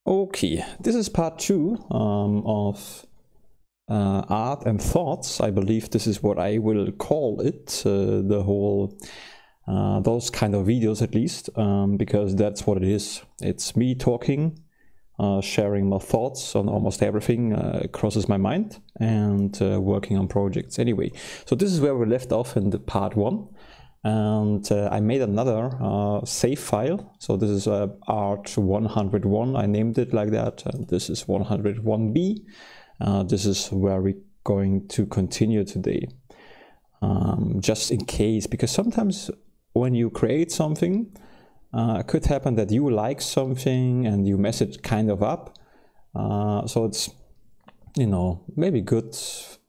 Okay, this is part 2 of art and thoughts. I believe this is what I will call it, the whole those kind of videos at least, because that's what it is. It's me talking, sharing my thoughts on almost everything crosses my mind, and working on projects. Anyway, so this is where we left off in the part 1. And I made another save file. So this is art 101. I named it like that. And this is 101B. This is where we're going to continue today. Just in case, because sometimes when you create something, it could happen that you like something and you mess it kind of up. So it's, you know, maybe good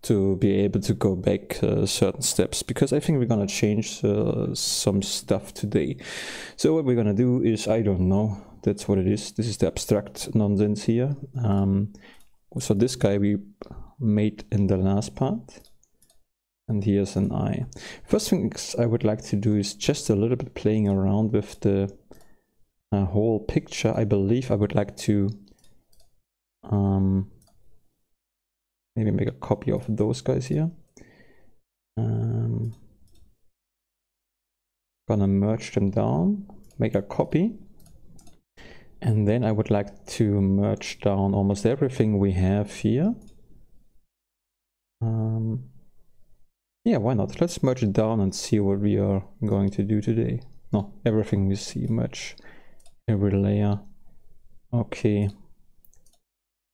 to be able to go back certain steps, because I think we're gonna change some stuff today. So what we're gonna do is, I don't know, that's what it is. This is the abstract nonsense here. So this guy we made in the last part, and here's an eye. First things I would like to do is just a little bit playing around with the whole picture. I believe I would like to maybe make a copy of those guys here. Gonna merge them down, make a copy. And then I would like to merge down almost everything we have here. Yeah, why not? Let's merge it down and see what we are going to do today. No, everything we see, merge every layer. Okay.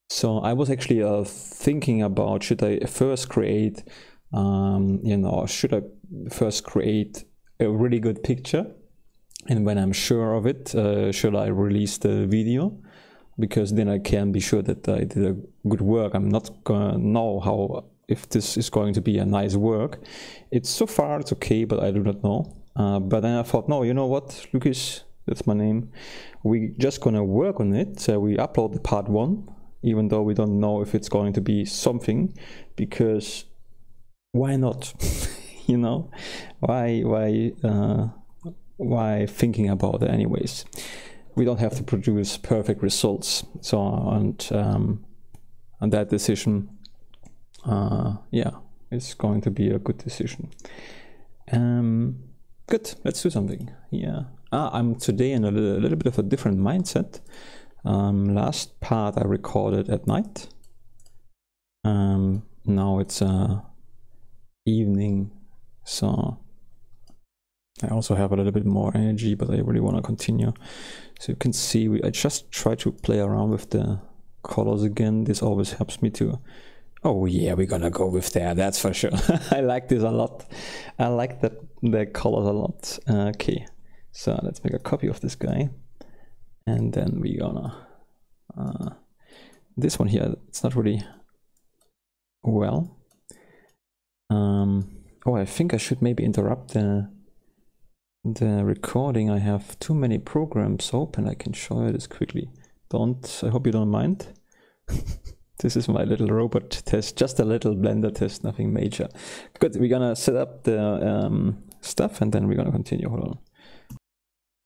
So I was actually thinking about, should I first create, you know, should I first create a really good picture, and when I'm sure of it, should I release the video, because then I can be sure that I did a good work. I'm not gonna know how, if this is going to be a nice work. It's so far it's okay, but I do not know. But then I thought, no, you know what, Lucas, that's my name. We just gonna work on it. We upload the part 1. Even though we don't know if it's going to be something, because why not? You know, why thinking about it anyways? We don't have to produce perfect results. So and that decision, yeah, it's going to be a good decision. Good. Let's do something. Yeah. I'm today in a little bit of a different mindset. Last part I recorded at night. Now it's evening, so I also have a little bit more energy, but I really want to continue. So you can see, I just try to play around with the colors again. This always helps me to, oh yeah, we're gonna go with that, that's for sure. I like this a lot. I like the colors a lot. Okay, so let's make a copy of this guy. And then we're gonna, this one here, it's not really well. Oh, I think I should maybe interrupt the recording. I have too many programs open. I can show you this quickly. I hope you don't mind. This is my little robot test, just a little Blender test, nothing major. Good, we're gonna set up the stuff, and then we're gonna continue. Hold on.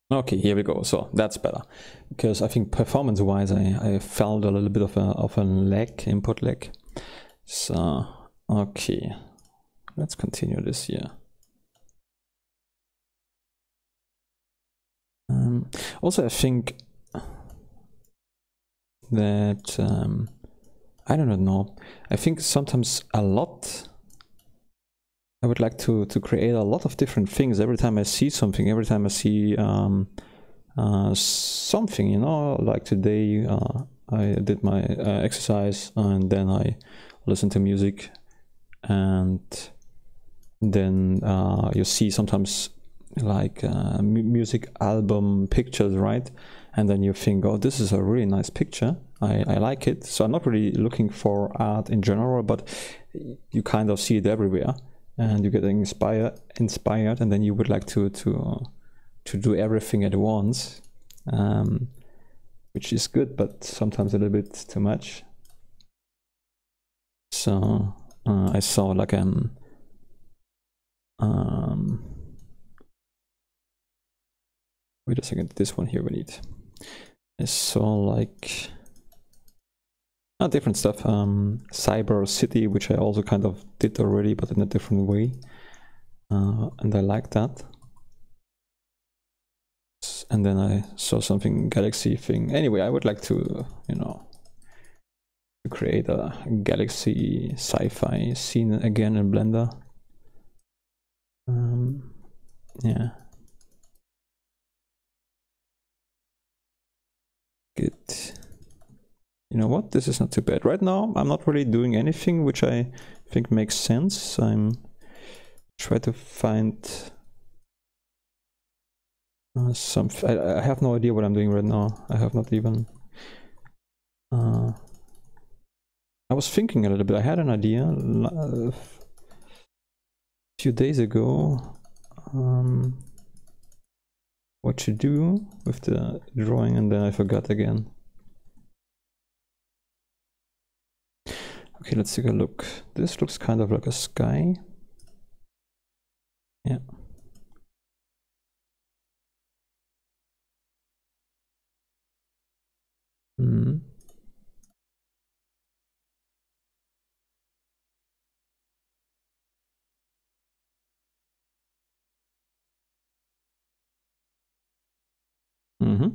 Okay, here we go. So that's better, because I think performance-wise, I felt a little bit of a lag, input lag. So okay, let's continue this here. Also, I think that I don't know. I think sometimes a lot. I would like to create a lot of different things every time I see something, every time I see something, you know, like today I did my exercise, and then I listened to music, and then you see sometimes like music album pictures, right? And then you think, oh, this is a really nice picture, I like it. So I'm not really looking for art in general, but you kind of see it everywhere. And you get inspired, and then you would like to do everything at once, which is good, but sometimes a little bit too much. So I saw like wait a second, this one here we need. I saw like Different stuff. Cyber City, which I also kind of did already, but in a different way. And I like that. And then I saw something Galaxy thing. Anyway, I would like to, you know, to create a Galaxy sci-fi scene again in Blender. Yeah. Good. You know what? This is not too bad. Right now, I'm not really doing anything which I think makes sense. I'm trying to find some. I have no idea what I'm doing right now. I have not even. I was thinking a little bit. I had an idea a few days ago. What to do with the drawing, and then I forgot again. Okay, let's take a look. This looks kind of like a sky. Yeah. Mm. Mm-hmm.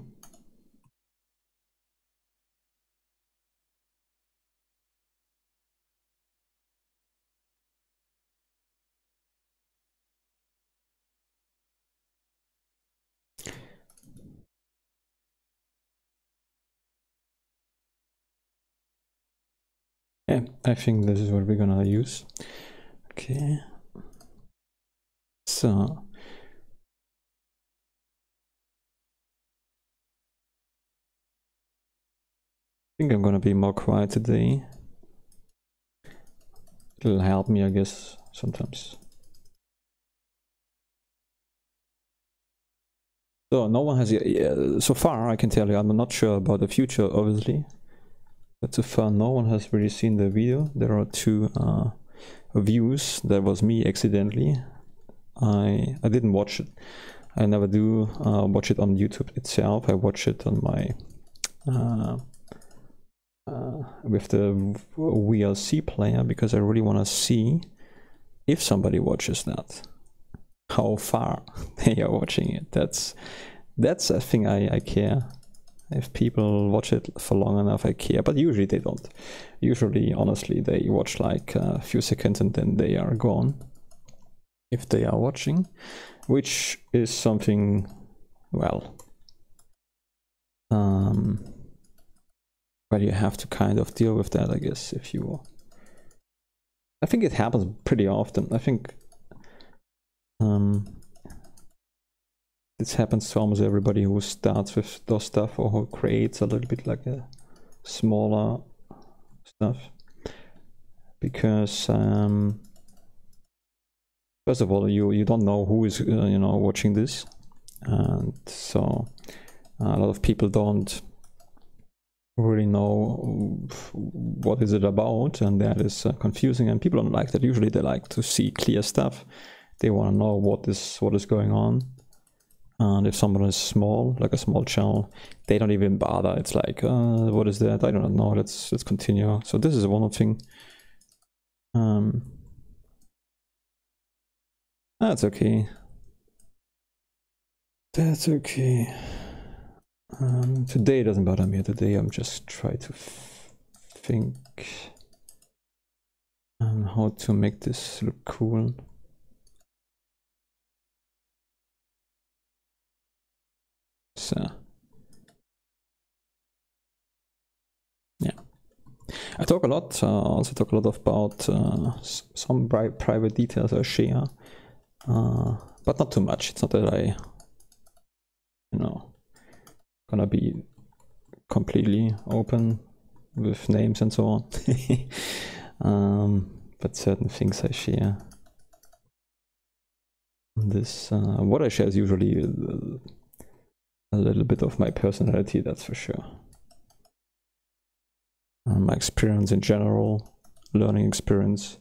Yeah, I think this is what we're gonna use. Okay. So I think I'm gonna be more quiet today. It'll help me, I guess, sometimes. So no one has, so far I can tell you, I'm not sure about the future, obviously. But so far no one has really seen the video. There are 2 views. That was me accidentally. I didn't watch it. I never do watch it on YouTube itself. I watch it on my with the VLC player, because I really want to see if somebody watches that, how far they are watching it. That's a thing I care. If people watch it for long enough, I care, but usually they don't. Usually, honestly, they watch like a few seconds and then they are gone, if they are watching, which is something, well, but you have to kind of deal with that, I guess, if you will. I think it happens pretty often. I think this happens to almost everybody who starts with those stuff, or who creates a little bit like a smaller stuff. Because first of all, you don't know who is you know, watching this, and so a lot of people don't really know what is it about, and that is confusing, and people don't like that. Usually they like to see clear stuff. They want to know what is going on. And if someone is small, like a small channel, they don't even bother. It's like, what is that? I don't know. Let's continue. So this is one thing. That's okay. That's okay. Today doesn't bother me. Today I'm just trying to think how to make this look cool. So yeah, I talk a lot. Also talk a lot about some private details I share, but not too much. It's not that I, you know, gonna be completely open with names and so on. But certain things I share. This what I share is usually a little bit of my personality, that's for sure. My experience in general, learning experience.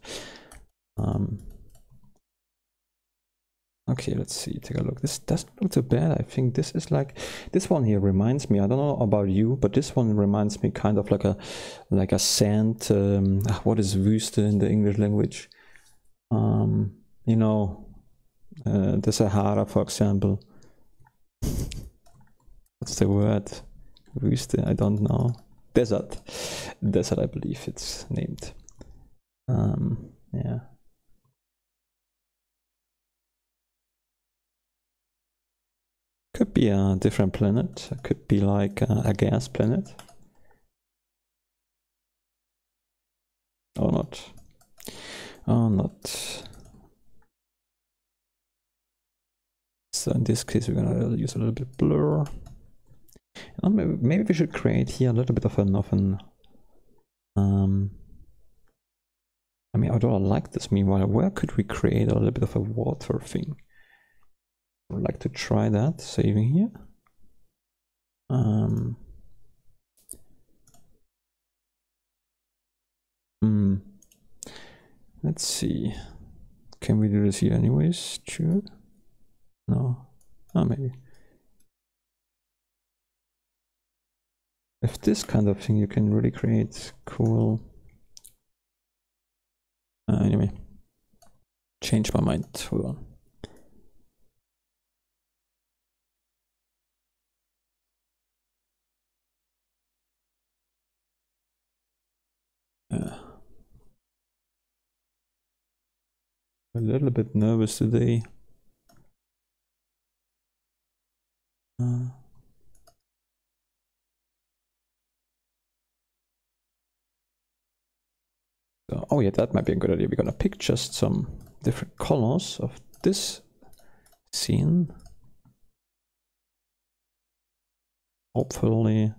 Okay, let's see, take a look. This doesn't look too bad. I think this is like, this one here reminds me, I don't know about you, but this one reminds me kind of like a sand, what is Wüste in the English language? You know, the Sahara, for example. What's the word? Wüste, I don't know. Desert, I believe it's named. Yeah. Could be a different planet. It could be like a gas planet. Or not. Or not. So in this case, we're gonna use a little bit blur. And maybe we should create here a little bit of an I mean, I don't like this. Meanwhile, where could we create a little bit of a water thing? I would like to try that. Saving here. Let's see. Can we do this here anyways? Sure. No. Oh, maybe. If this kind of thing, you can really create cool. Anyway, change my mind. Hold on. A little bit nervous today. So, oh yeah, that might be a good idea. We're gonna pick just some different colors of this scene. Hopefully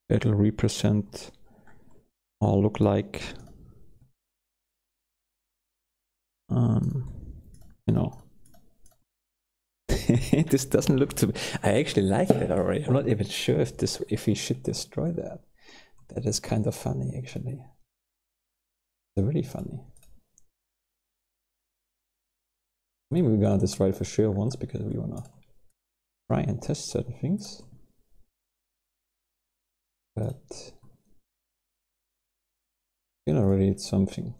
it'll represent or look like you know. This doesn't look too. I actually like it already. I'm not even sure if we should destroy that. That is kind of funny, actually. It's really funny. Maybe we're gonna destroy it for sure once because we wanna try and test certain things. But you know, really, it's something.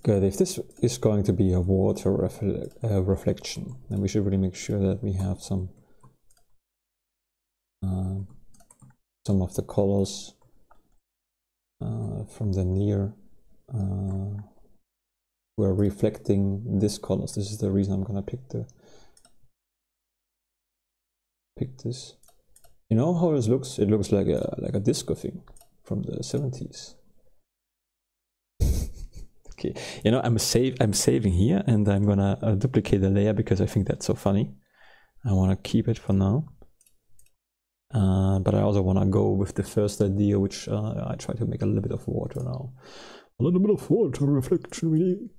Good. If this is going to be a water reflection, then we should really make sure that we have some of the colors from the near who are reflecting this colors. This is the reason I'm gonna pick this. You know how this looks? It looks like a disco thing from the 70s. Okay, you know, I'm saving here, and I'm gonna duplicate the layer because I think that's so funny. I wanna keep it for now. But I also wanna go with the first idea, which I try to make a little bit of water now. A little bit of water reflection we need.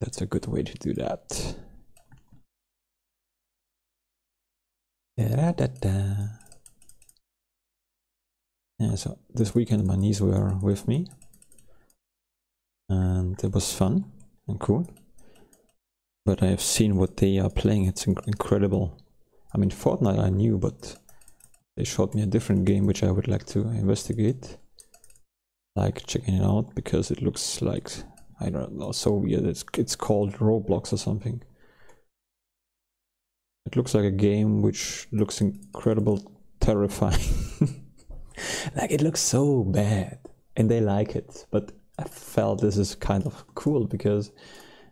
That's a good way to do that. Da-da-da-da. Yeah, so this weekend my niece were with me. And it was fun and cool. But I have seen what they are playing. It's incredible. I mean, Fortnite I knew, but they showed me a different game which I would like to investigate. Like checking it out because it looks like, I don't know, so weird. It's called Roblox or something. It looks like a game which looks incredible, terrifying. Like it looks so bad, and they like it. But I felt this is kind of cool because,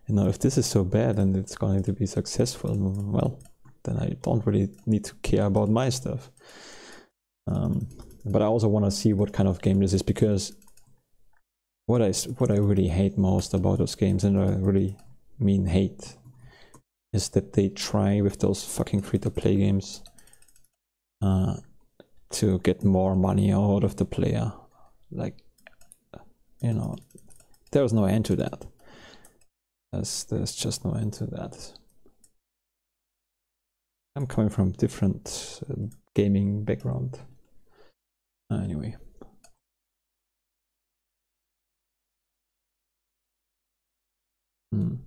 you know, if this is so bad and it's going to be successful, well, then I don't really need to care about my stuff. But I also want to see what kind of game this is, because what I really hate most about those games, and I really mean hate, is that they try with those fucking free-to-play games to get more money out of the player. Like, you know, there's no end to that. There's just no end to that. I'm coming from different gaming background. Anyway. I'm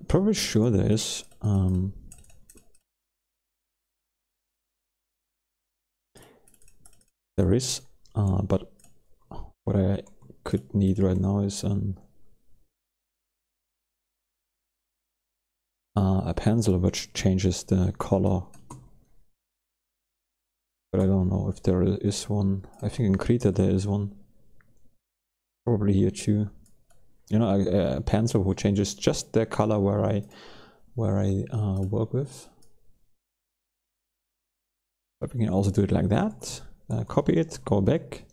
probably sure there is but what I could need right now is a pencil which changes the color, but I don't know if there is one. I think in Krita there is one, probably here too. You know, a pencil who changes just the color where I work with. But we can also do it like that. Copy it, go back,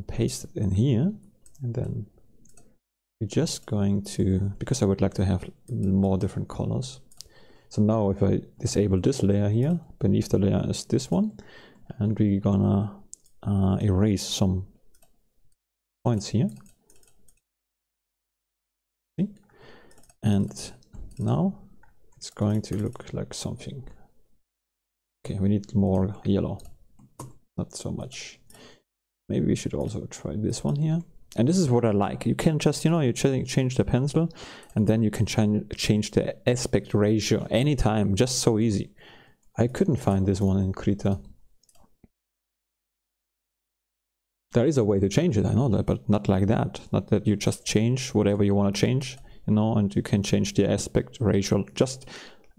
paste it in here, and then we're just going to, because I would like to have more different colors. So now if I disable this layer here, beneath the layer is this one, and we're gonna erase some points here. See? And now it's going to look like something. Okay, we need more yellow, not so much. Maybe we should also try this one here. And this is what I like. You can just, you know, you change the pencil, and then you can change the aspect ratio anytime, just so easy. I couldn't find this one in Krita. There is a way to change it, I know that, but not like that. Not that you just change whatever you want to change, you know, and you can change the aspect ratio just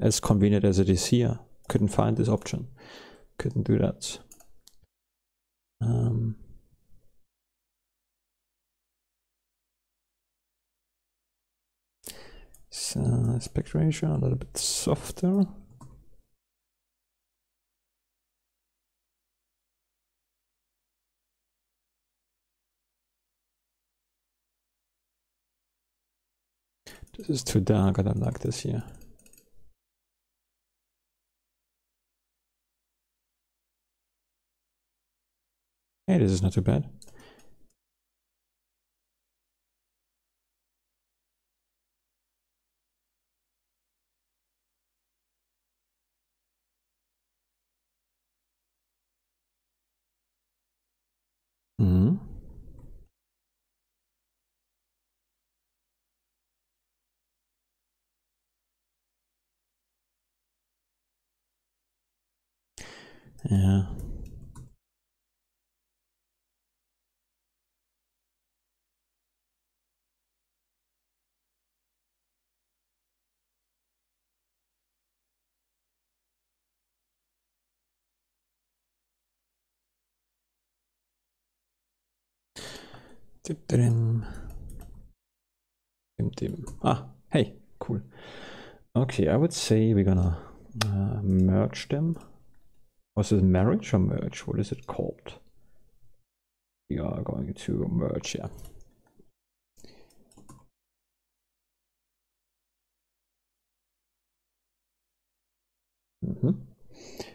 as convenient as it is here. Couldn't find this option. Couldn't do that. So aspect ratio a little bit softer. This is too dark. I don't like this here. Hey, this is not too bad. Yeah. Ah, hey, cool. Okay, I would say we're gonna merge them. Was it marriage or merge? What is it called? We are going to merge, yeah.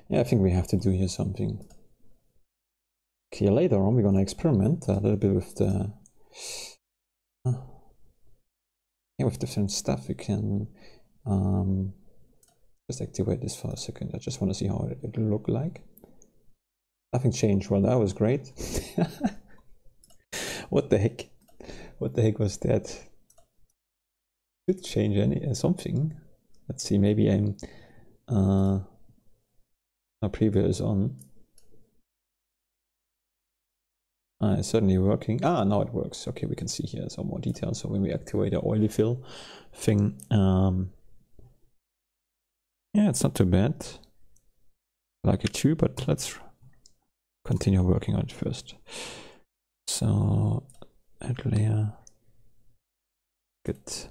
Yeah, I think we have to do here something. Okay, later on we're gonna experiment a little bit with the with different stuff. We can just activate this for a second. I just want to see how it will look like. Nothing changed. Well, that was great. What the heck? What the heck was that? Did change something? Let's see. Maybe I'm our preview is on. It's certainly working. Ah, now it works. Okay, we can see here some more details. So when we activate the oily fill thing, yeah, it's not too bad. I like it too, but let's continue working on it first. So add layer. Good.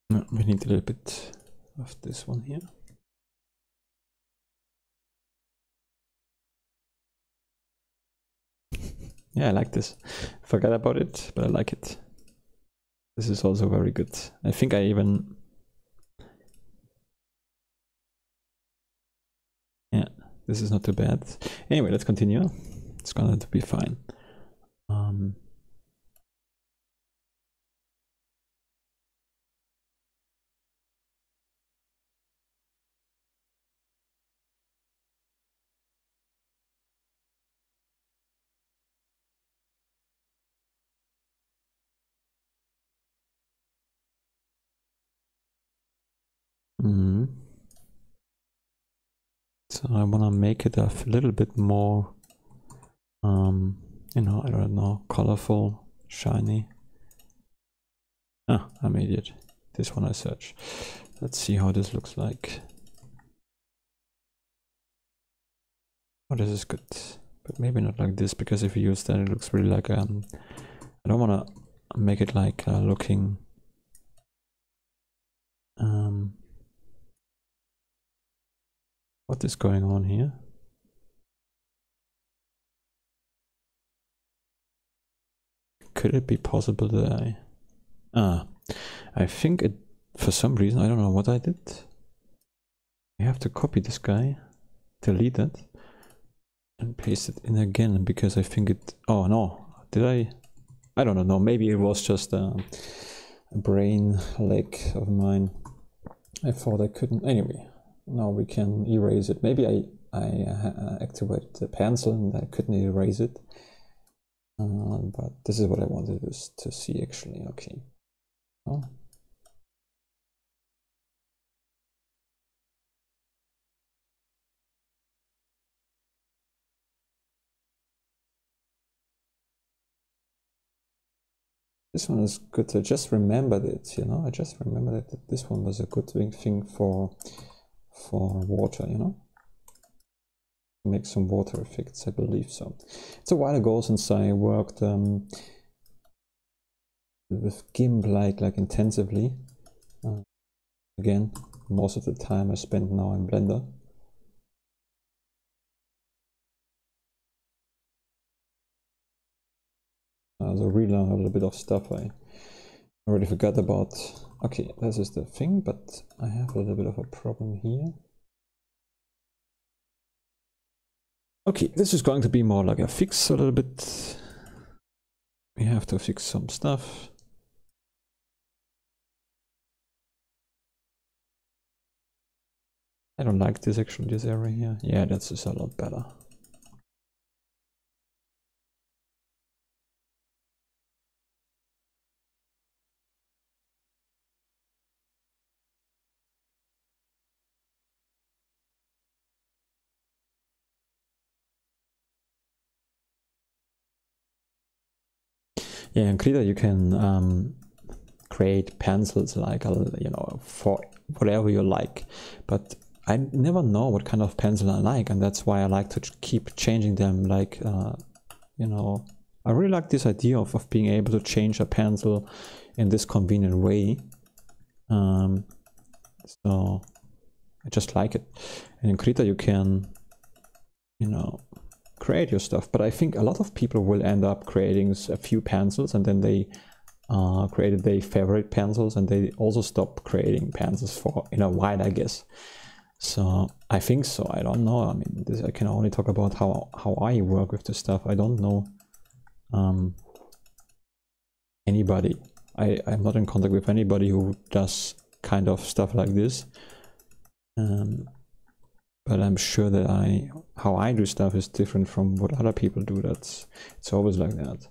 No, we need a little bit of this one here. Yeah, I like this. Forgot about it, but I like it. This is also very good. I think I even This is not too bad. Anyway, let's continue. It's gonna be fine. So I want to make it a little bit more, you know, I don't know, colorful, shiny. Ah, I made it. This one I search. Let's see how this looks like. Oh, this is good, but maybe not like this, because if you use that, it looks really like I don't want to make it like looking. What is going on here? Could it be possible that I think it, for some reason, I don't know what I did. I have to copy this guy, delete it, and paste it in again, because I think it, oh no, did I don't know, maybe it was just a brain lag of mine. I thought I couldn't, anyway, now we can erase it. Maybe I activated the pencil and I couldn't erase it. But this is what I wanted to see actually. Okay. Oh. This one is good. I just remembered it, you know. I just remembered that this one was a good thing for water, you know. Make some water effects, I believe so. It's a while ago since I worked with Gimp like intensively. Again, most of the time I spend now in Blender. So relearn a little bit of stuff I already forgot about. Okay, this is the thing, but I have a little bit of a problem here. Okay, this is going to be more like a fix a little bit. We have to fix some stuff. I don't like this actually, this area here. Yeah, that's just a lot better. Yeah, in Krita you can create pencils like, you know, for whatever you like, but I never know what kind of pencil I like, and that's why I like to keep changing them. Like, you know, I really like this idea of being able to change a pencil in this convenient way. So I just like it. And in Krita you can, you know, create your stuff, but I think a lot of people will end up creating a few pencils and then they created their favorite pencils and they also stop creating pencils for in a while, I guess. So I think so. I don't know. I mean, this, I can only talk about how I work with the stuff. I don't know anybody. I'm not in contact with anybody who does kind of stuff like this. But I'm sure that how I do stuff is different from what other people do. It's always like that.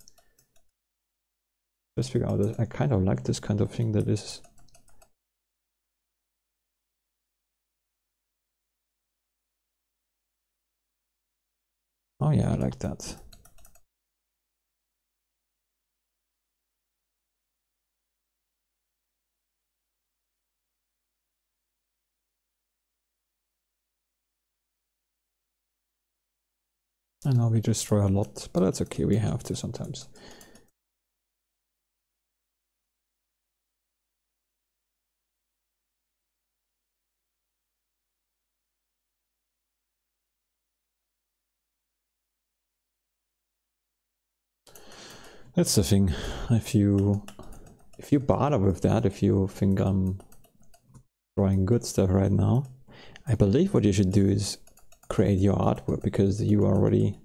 Just figure out that I kind of like this kind of thing that is. Oh yeah, I like that. I know we destroy a lot, but that's okay, we have to sometimes. That's the thing. If you bother with that, if you think I'm drawing good stuff right now, I believe what you should do is create your artwork, because you already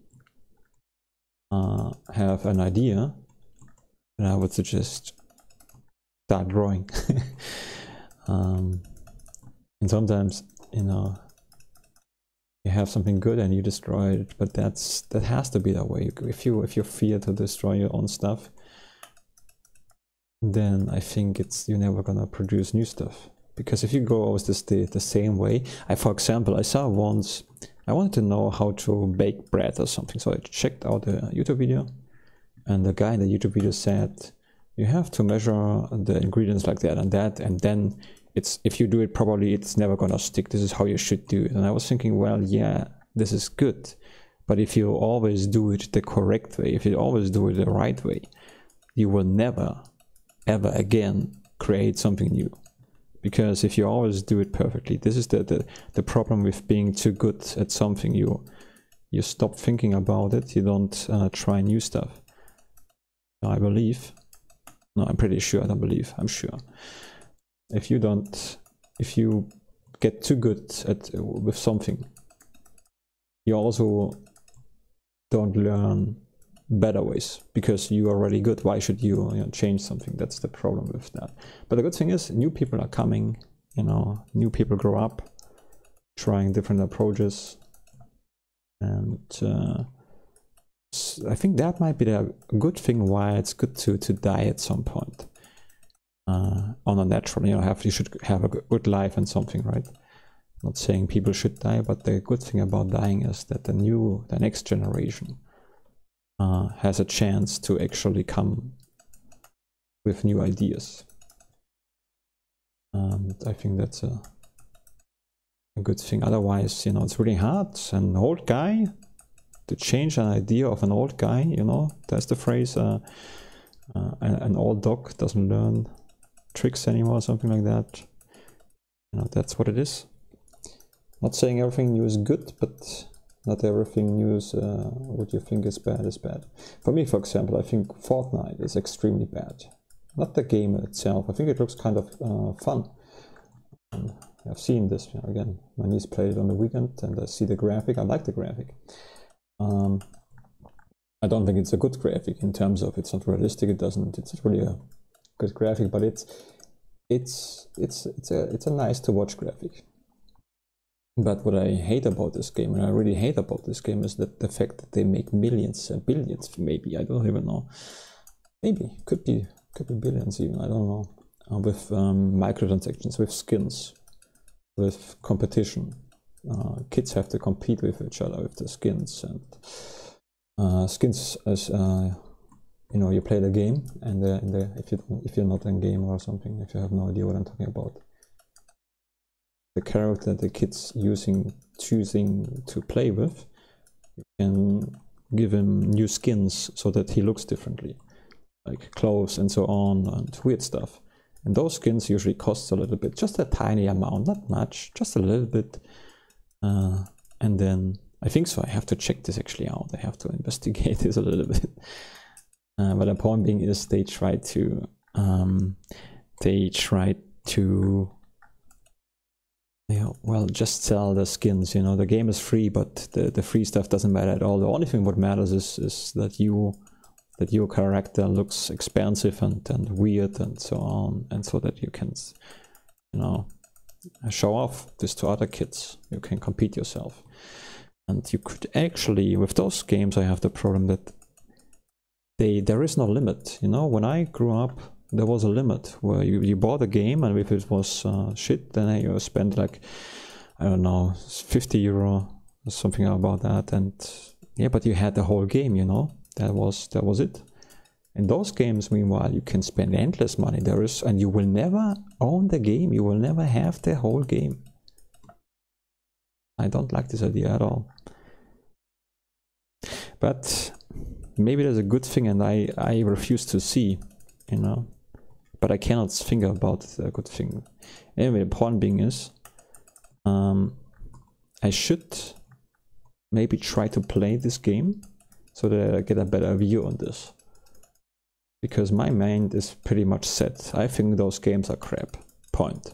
have an idea, and I would suggest start drawing. And sometimes, you know, you have something good and you destroy it, but that has to be that way. If you fear to destroy your own stuff, then I think you're never gonna produce new stuff. Because if you go always the same way, for example, I saw once, I wanted to know how to bake bread or something, so I checked out a YouTube video, and the guy in the YouTube video said, you have to measure the ingredients like that, and then if you do it properly, it's never gonna stick. This is how you should do it. And I was thinking, well, yeah, this is good, but if you always do it the correct way, if you always do it the right way, you will never ever again create something new. Because if you always do it perfectly, this is the problem with being too good at something. You stop thinking about it, you don't try new stuff. I believe, no, I'm pretty sure, I don't believe, I'm sure. If you get too good with something, you also don't learn better ways, because you are already good. Why should you, change something? That's the problem with that. But the good thing is, new people are coming, new people grow up, trying different approaches, and I think that might be the good thing why it's good to die at some point, on a natural, you should have a good life and something, right? Not saying people should die, but the good thing about dying is that the next generation has a chance to actually come with new ideas. And I think that's a good thing. Otherwise, it's really hard. An old guy, to change an idea of an old guy, there's the phrase, an old dog doesn't learn tricks anymore, something like that. That's what it is. Not saying everything new is good, but not everything new is what you think is bad is bad. For me, for example, I think Fortnite is extremely bad. Not the game itself. I think it looks kind of fun. I've seen this again. My niece played it on the weekend, and I see the graphic. I like the graphic. I don't think it's a good graphic in terms of it's not realistic. It's not really a good graphic, but it's a nice to watch graphic. But what I hate about this game, and I really hate about this game, is that the fact that they make millions and billions, maybe, I don't even know. Maybe, could be billions even, I don't know. With microtransactions, with skins, with competition. Kids have to compete with each other with the skins, and skins as you play the game, and if you're not in game or something, if you have no idea what I'm talking about, the character the kids choosing to play with, you can give him new skins so that he looks differently, like clothes and so on, and weird stuff. And those skins usually cost a little bit, just a tiny amount, not much, just a little bit. And then I think so. I have to check this actually out. I have to investigate this a little bit. But the point being is, they try to well, just sell the skins. The game is free, but the free stuff doesn't matter at all. The only thing what matters is that your character looks expensive and weird and so on, and so that you can show off this to other kids. You can compete yourself. And you could actually, with those games, I have the problem that there is no limit. When I grew up, there was a limit where you bought a game, and if it was shit, then you spent like, I don't know, 50 euro or something about that. And yeah, but you had the whole game, that was it. In those games, meanwhile, you can spend endless money. And you will never own the game. You will never have the whole game. I don't like this idea at all. But maybe there's a good thing, and I refuse to see, but I cannot think about a good thing. Anyway, the point being is, I should maybe try to play this game so that I get a better view on this. Because my mind is pretty much set. I think those games are crap. Point.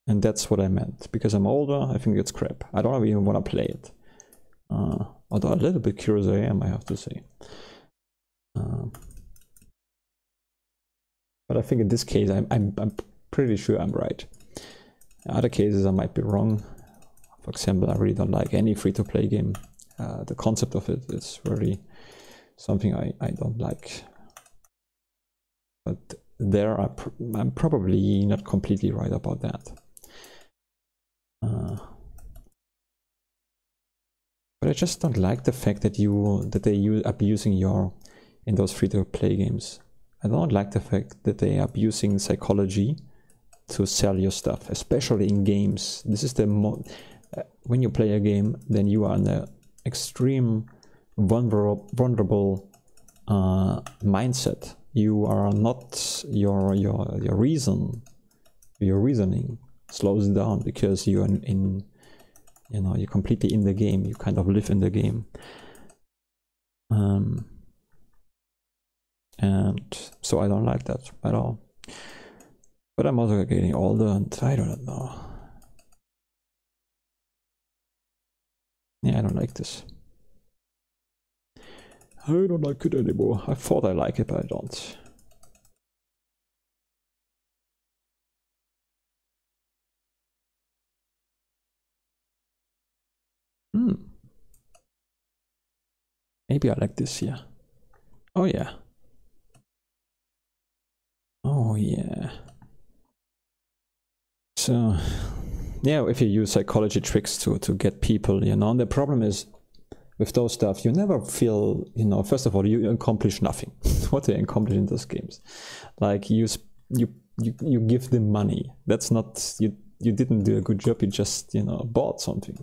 And that's what I meant. Because I'm older, I think it's crap. I don't even want to play it. Although a little bit curious I am, I have to say. But I think in this case, I'm pretty sure I'm right. In other cases, I might be wrong. For example, I really don't like any free-to-play game. The concept of it is very something I don't like. But there, I'm probably not completely right about that. But I just don't like the fact that they abusing in those free-to-play games. I don't like the fact that they are abusing psychology to sell your stuff, especially in games. This is when you play a game, then you are in an extreme vulnerable mindset. You are not your reasoning slows down because you're you're completely in the game. You kind of live in the game. And so I don't like that at all. But I'm also getting older and I don't know. Yeah, I don't like this. I don't like it anymore. I thought I like it, but I don't. Maybe I like this here. Oh yeah. Oh yeah. So yeah, if you use psychology tricks to get people, you know, and the problem is with those stuff, you never feel, you know, first of all, you accomplish nothing. What they accomplish in those games, like you give them money. That's not, you didn't do a good job. You just, you know, bought something.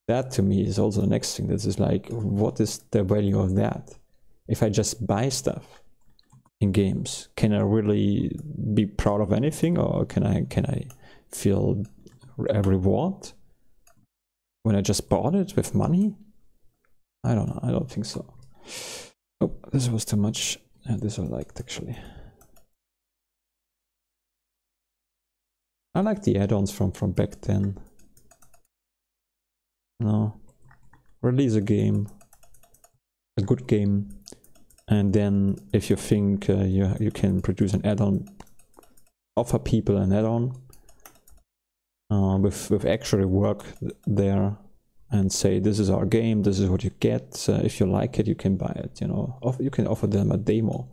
That to me is also the next thing. This is like, what is the value of that? If I just buy stuff in games, can I really be proud of anything, or can I feel a reward when I just bought it with money? I don't know. I don't think so. Oh, this was too much. This I liked actually. I like the add-ons from back then. No, release a game, a good game, and then if you think you can produce an add-on, offer people an add-on with actually work there, and say this is our game, this is what you get. If you like it, you can buy it. You know, you can offer them a demo.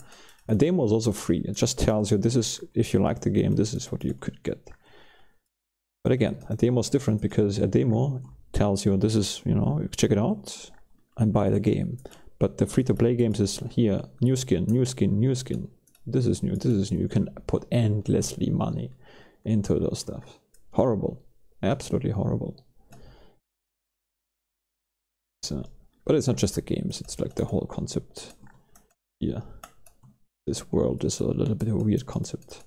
A demo is also free. It just tells you this is, if you like the game, this is what you could get. But again, a demo is different because a demo tells you this is, you know, check it out and buy the game. But the free-to-play games is here, new skin, new skin, new skin. This is new, this is new. You can put endlessly money into those stuff. Horrible, absolutely horrible. So, but it's not just the games, it's like the whole concept. Yeah, this world is a little bit of a weird concept.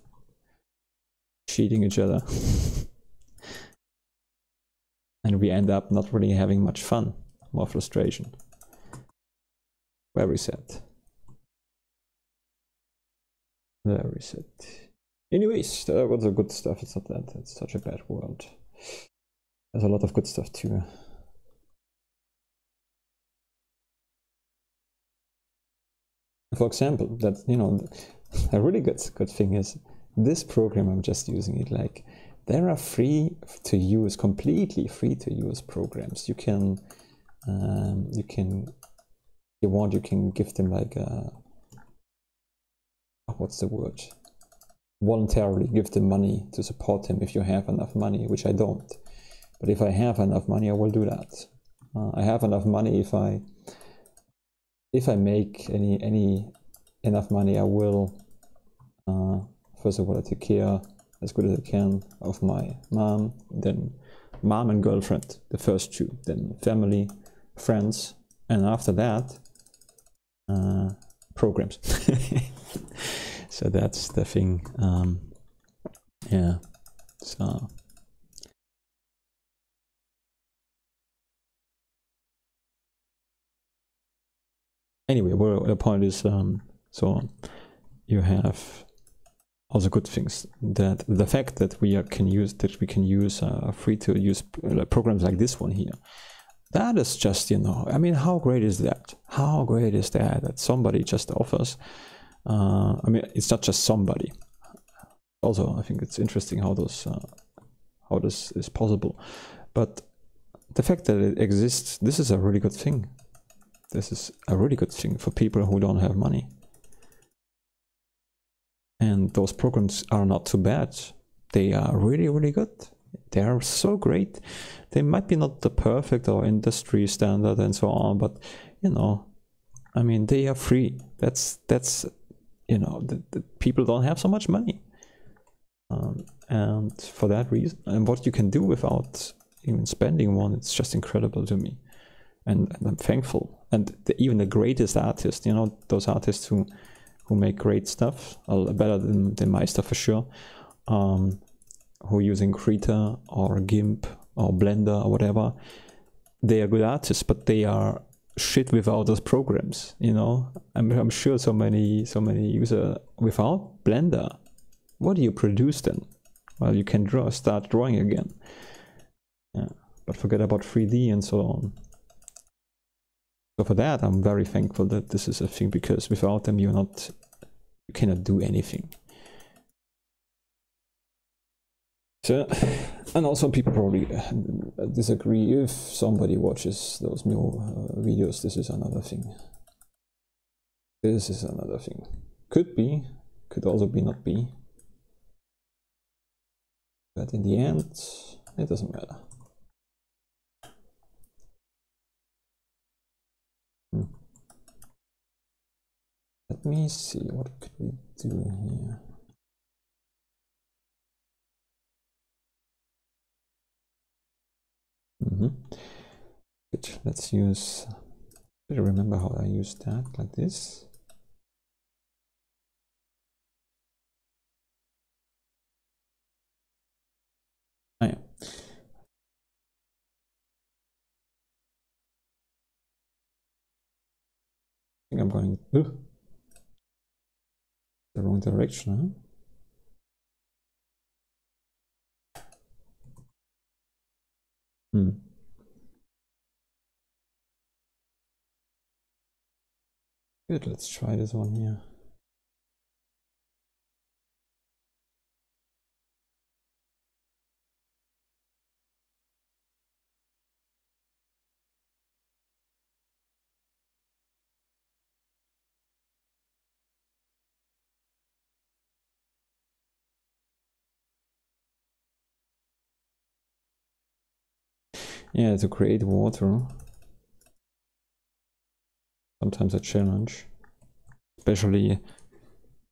Cheating each other. And we end up not really having much fun, more frustration. Very sad. Very sad. Anyways, that was the good stuff. It's not that it's such a bad world. There's a lot of good stuff too. For example, that, you know, a really good thing is this program I'm just using it, like there are free to use, completely free to use programs. You can if you want, you can give them like a, what's the word? Voluntarily give them money to support them if you have enough money, which I don't. But if I have enough money, I will do that. I have enough money. If I make enough money, I will first of all take care as good as I can of my mom, then mom and girlfriend, the first two, then family, friends, and after that programs. So that's the thing. Yeah, so anyway, well, the point is, so you have also good things. That the fact that we can use free to use programs like this one here. That is just, you know, I mean, how great is that? How great is that somebody just offers? I mean, it's not just somebody. Also, I think it's interesting how this is possible. But the fact that it exists, this is a really good thing. This is a really good thing for people who don't have money. And those programs are not too bad. They are really, really good. They are so great. They might be not the perfect or industry standard and so on, but you know, I mean, they are free. That's you know, the people don't have so much money. And for that reason, and what you can do without even spending one, it's just incredible to me. And I'm thankful. And even the greatest artists, you know, those artists who make great stuff, better than my stuff for sure, who are using Krita or Gimp or Blender or whatever, they are good artists, but they are shit without those programs, you know. I'm sure so many users without Blender, what do you produce then? Well, you can start drawing again. Yeah, but forget about 3D and so on. So for that, I'm very thankful that this is a thing, because without them, you cannot do anything. So, and also people probably disagree if somebody watches those new videos. This is another thing. This is another thing. Could be, could also be not be. But in the end, it doesn't matter. Let me see, what could we do here? Good. Let's use, I don't remember how I used that, like this. Oh, yeah. I think I'm going the wrong direction, huh? Good, let's try this one here. Yeah, to create water, sometimes a challenge, especially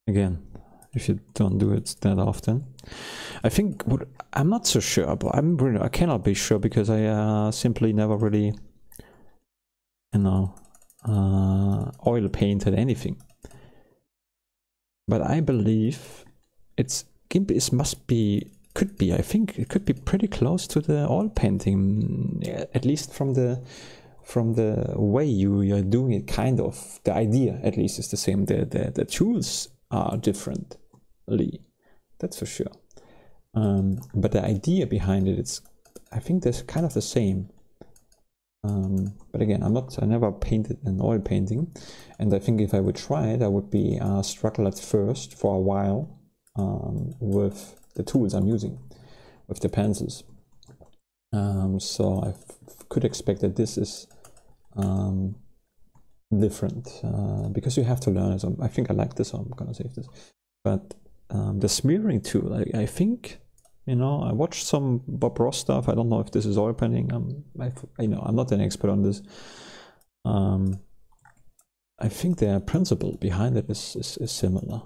again if you don't do it that often. I think I'm not so sure, but I cannot be sure, because I simply never really, you know, oil painted anything. But I believe GIMP I think it could be pretty close to the oil painting, at least from the way you're doing it, kind of. The idea at least is the same. The tools are differently, that's for sure. But the idea behind it, I think that's kind of the same. But again, I never painted an oil painting, and I think if I would try it, I would be struggle at first for a while with the tools I'm using, with the pencils. So I could expect that this is different, because you have to learn it. So I think I like this, so I'm gonna save this. But the smearing tool, I think, you know, I watched some Bob Ross stuff. I don't know if this is oil painting. I'm not an expert on this. I think the principle behind it is similar.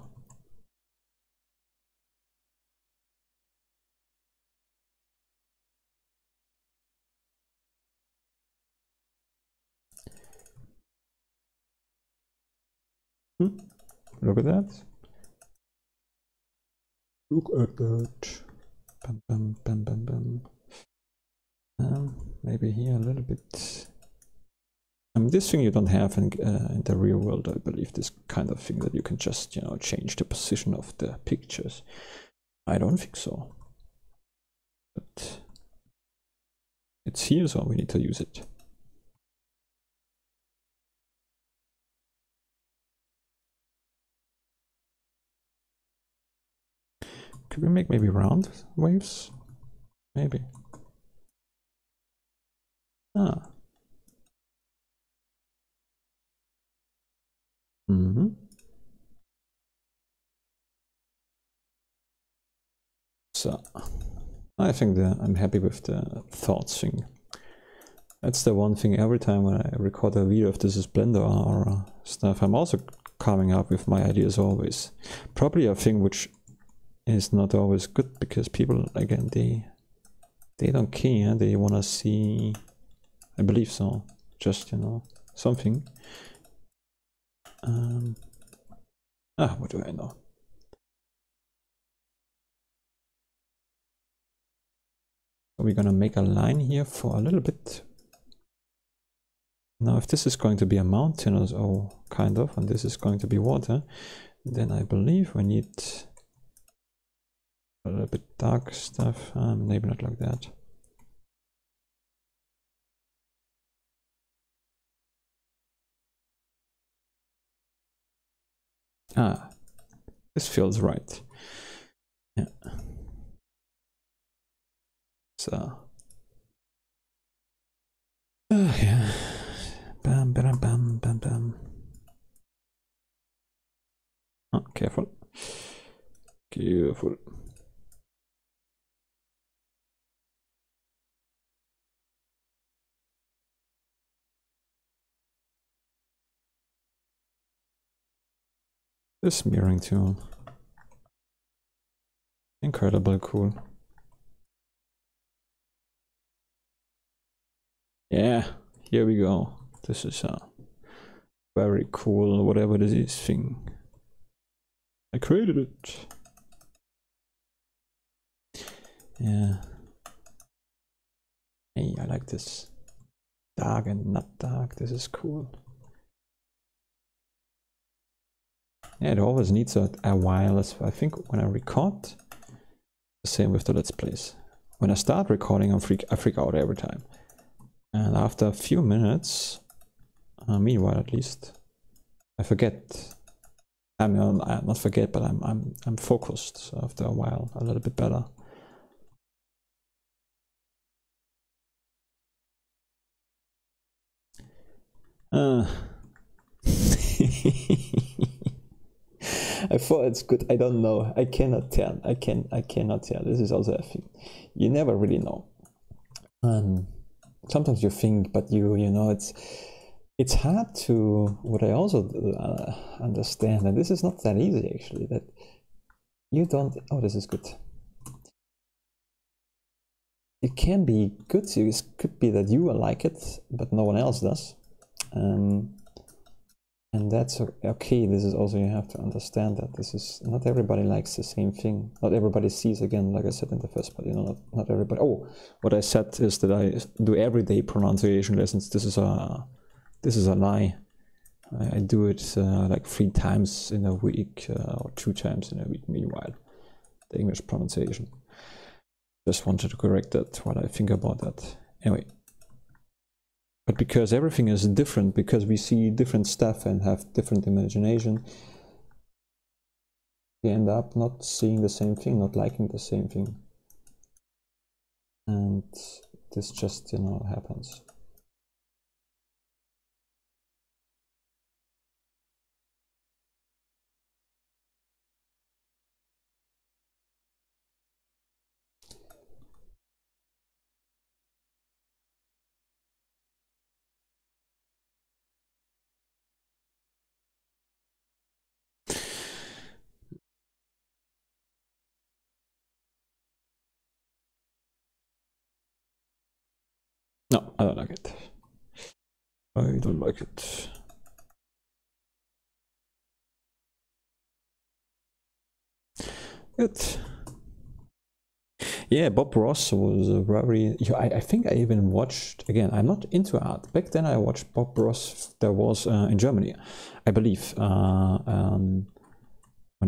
Look at that. Look at that. Bam, bam, bam, bam, bam. Maybe here a little bit. mean, this thing you don't have in the real world, I believe, this kind of thing that you can just, you know, change the position of the pictures. I don't think so. But it's here, so we need to use it. Could we make maybe round waves? Maybe. Ah. So I think that I'm happy with the thoughts thing. That's the one thing every time when I record a video, if this is Blender or stuff, I'm also coming up with my ideas always. Probably a thing which is not always good because people, again, they don't care, they want to see, I believe so, just, you know, something. What do I know? We're gonna make a line here for a little bit. Now if this is going to be a mountain or so, kind of, and this is going to be water, then I believe we need a little bit dark stuff, maybe not like that. Ah, this feels right. Yeah. So. Yeah. Bam, bam, bam, bam, bam. Oh, careful. Careful. This mirroring tool. Incredibly cool. Yeah, here we go. This is a very cool, whatever this is thing. I created it. Yeah. Hey, I like this. Dark and not dark. This is cool. Yeah, it always needs a while. I think when I record, the same with the Let's Plays. When I start recording, I freak out every time. And after a few minutes, meanwhile at least, I forget. I mean, I not forget, but I'm focused. So after a while, a little bit better. I thought it's good. I don't know. I cannot tell. I cannot tell. This is also a thing. You never really know. Sometimes you think, but you know, it's hard to. What I also understand, and this is not that easy actually. That you don't. Oh, this is good. It can be good. It could be that you like it, but no one else does. And that's okay. This is also, you have to understand that this is not everybody likes the same thing. Not everybody sees, again, like I said in the first part, you know, not everybody. Oh, what I said is that I do everyday pronunciation lessons. This is a lie. I do it like 3 times in a week or 2 times in a week. Meanwhile, the English pronunciation. Just wanted to correct that while I think about that. Anyway. But because everything is different, because we see different stuff and have different imagination, we end up not seeing the same thing, not liking the same thing. And this just, you know, happens. No, I don't like it. I don't like it. Good. Yeah, Bob Ross was a very. I think I even watched. Again, I'm not into art. Back then, I watched Bob Ross. There was in Germany, I believe, when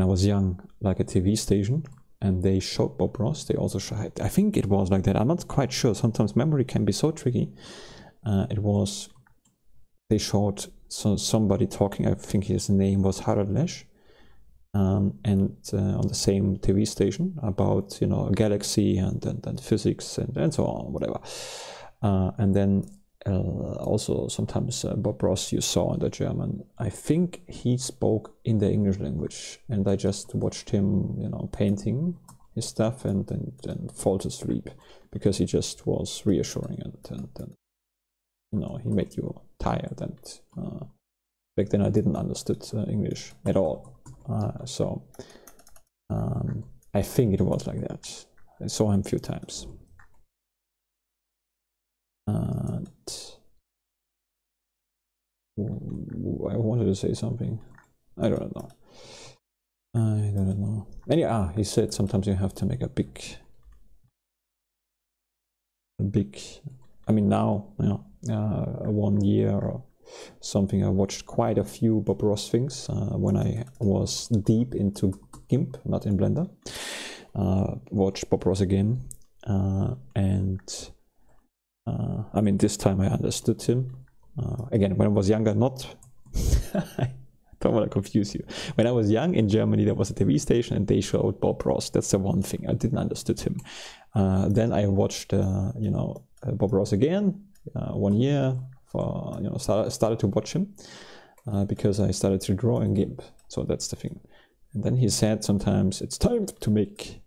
I was young, like a TV station, and they showed Bob Ross. They also showed. I think it was like that. I'm not quite sure. Sometimes memory can be so tricky. It was. They showed somebody talking. I think his name was Harald Lesch. And on the same TV station about, you know, galaxy and physics and so on, whatever. And then also sometimes Bob Ross you saw in the German. I think he spoke in the English language, and I just watched him, you know, painting his stuff and fall to sleep because he just was reassuring and you know, he made you tired. And back then I didn't understood English at all. So I think it was like that. I saw him a few times. And I wanted to say something. I don't know. Anyway, he said sometimes you have to make a big. I mean, now, you know, 1 year or something. I watched quite a few Bob Ross things when I was deep into Gimp, not in Blender. Watched Bob Ross again, and I mean, this time I understood him. Again, when I was younger, not. I don't want to confuse you. When I was young in Germany, there was a TV station and they showed Bob Ross. That's the one thing I didn't understood him. Then I watched, you know, Bob Ross again, 1 year. You know, started to watch him because I started to draw in Gimp. So that's the thing. And then he said sometimes it's time to make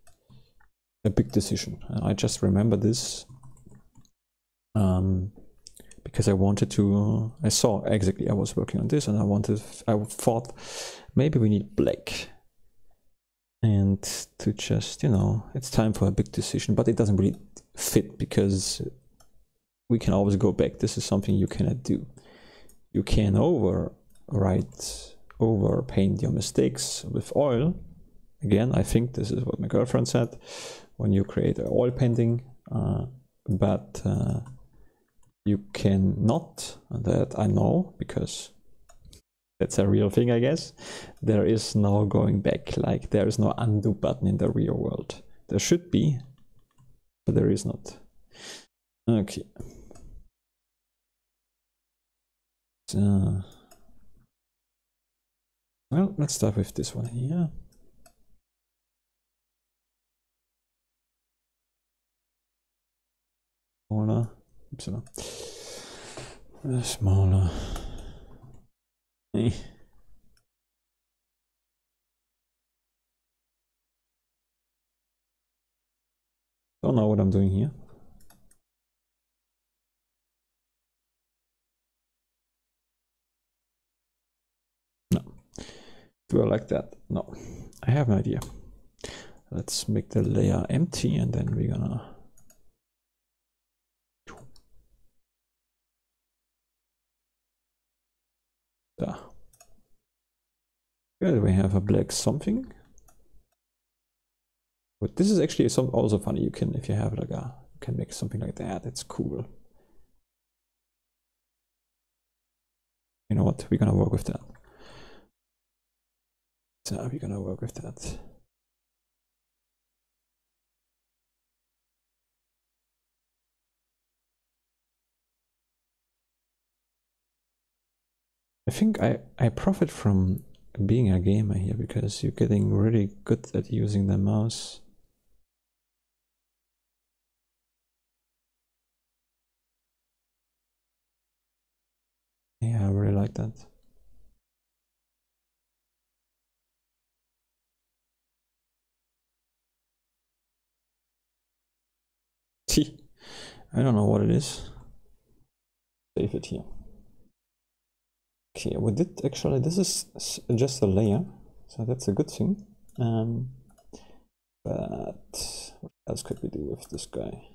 a big decision. And I just remember this because I wanted to. I saw exactly I was working on this, and I thought maybe we need black. And to just, you know, it's time for a big decision, but it doesn't really fit because we can always go back. This is something you cannot do. You can overpaint your mistakes with oil. Again, I think this is what my girlfriend said when you create an oil painting, but you cannot, that I know because that's a real thing, I guess. There is no going back, like there is no undo button in the real world. There should be, but there is not. Okay. Well, let's start with this one here. Smaller. Smaller. Don't know what I'm doing here. No. Do I like that? No. I have an idea. Let's make the layer empty and then we're gonna good, we have a black something. But this is actually also funny. You can, if you have like you can make something like that. It's cool. You know what? We're gonna work with that. So we're gonna work with that. I think I profit from being a gamer here because you're getting really good at using the mouse. Yeah, I really like that. I don't know what it is. Save it here. Okay, we did actually, this is just a layer, so that's a good thing. But what else could we do with this guy?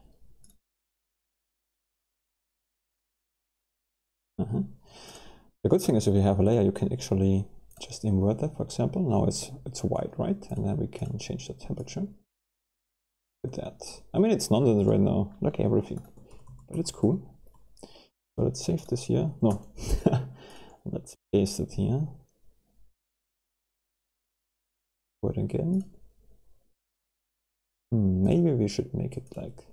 The good thing is if you have a layer, you can actually just invert that, for example. Now it's white, right? And then we can change the temperature. Look at that. I mean, it's nonsense right now. Look at everything. But it's cool. So let's save this here. No. Let's paste it here. Do it again. Maybe we should make it like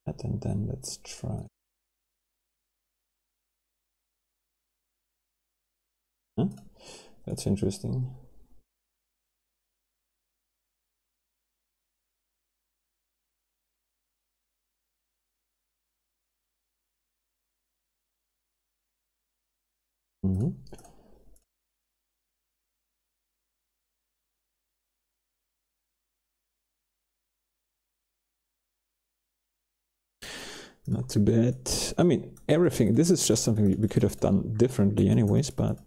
that, and then let's try. Huh? That's interesting. Not too bad. I mean, everything, this is just something we could have done differently anyways, but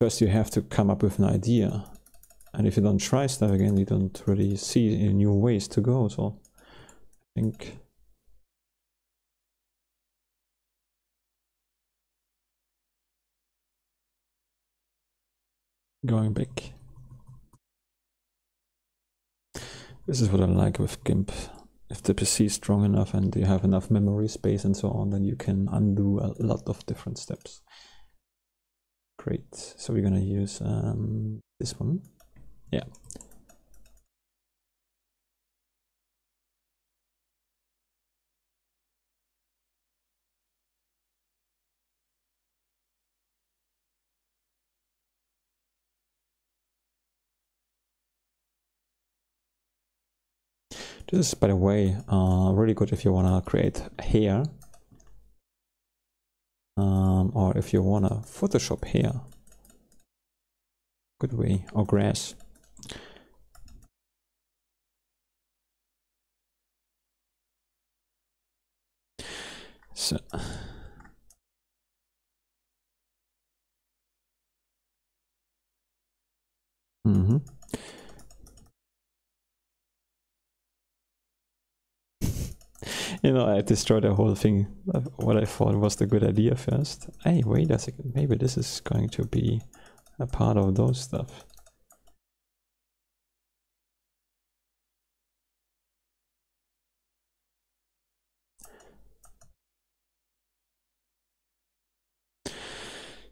first you have to come up with an idea. And if you don't try stuff again, you don't really see new ways to go. So I think going back. This is what I like with Gimp. If the PC is strong enough and you have enough memory space and so on, then you can undo a lot of different steps. Great. So we're gonna use this one. Yeah. This is, by the way, really good if you want to create hair, or if you want to Photoshop hair. Good way, or grass. So. You know, I destroyed the whole thing, what I thought was the good idea first. Hey, wait a second, maybe this is going to be a part of those stuff.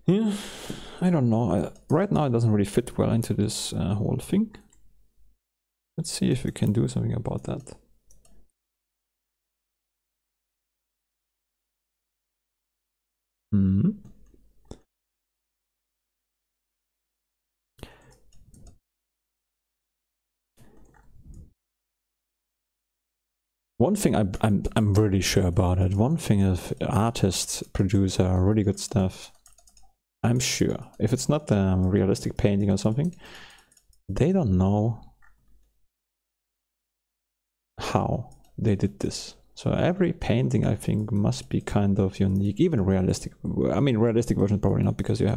Yeah, I don't know. Right now it doesn't really fit well into this whole thing. Let's see if we can do something about that. One thing I'm really sure about it. One thing is artists produce really good stuff. I'm sure. If it's not realistic painting or something, they don't know how they did this. So every painting, I think, must be kind of unique, even realistic. I mean, realistic version probably not, because you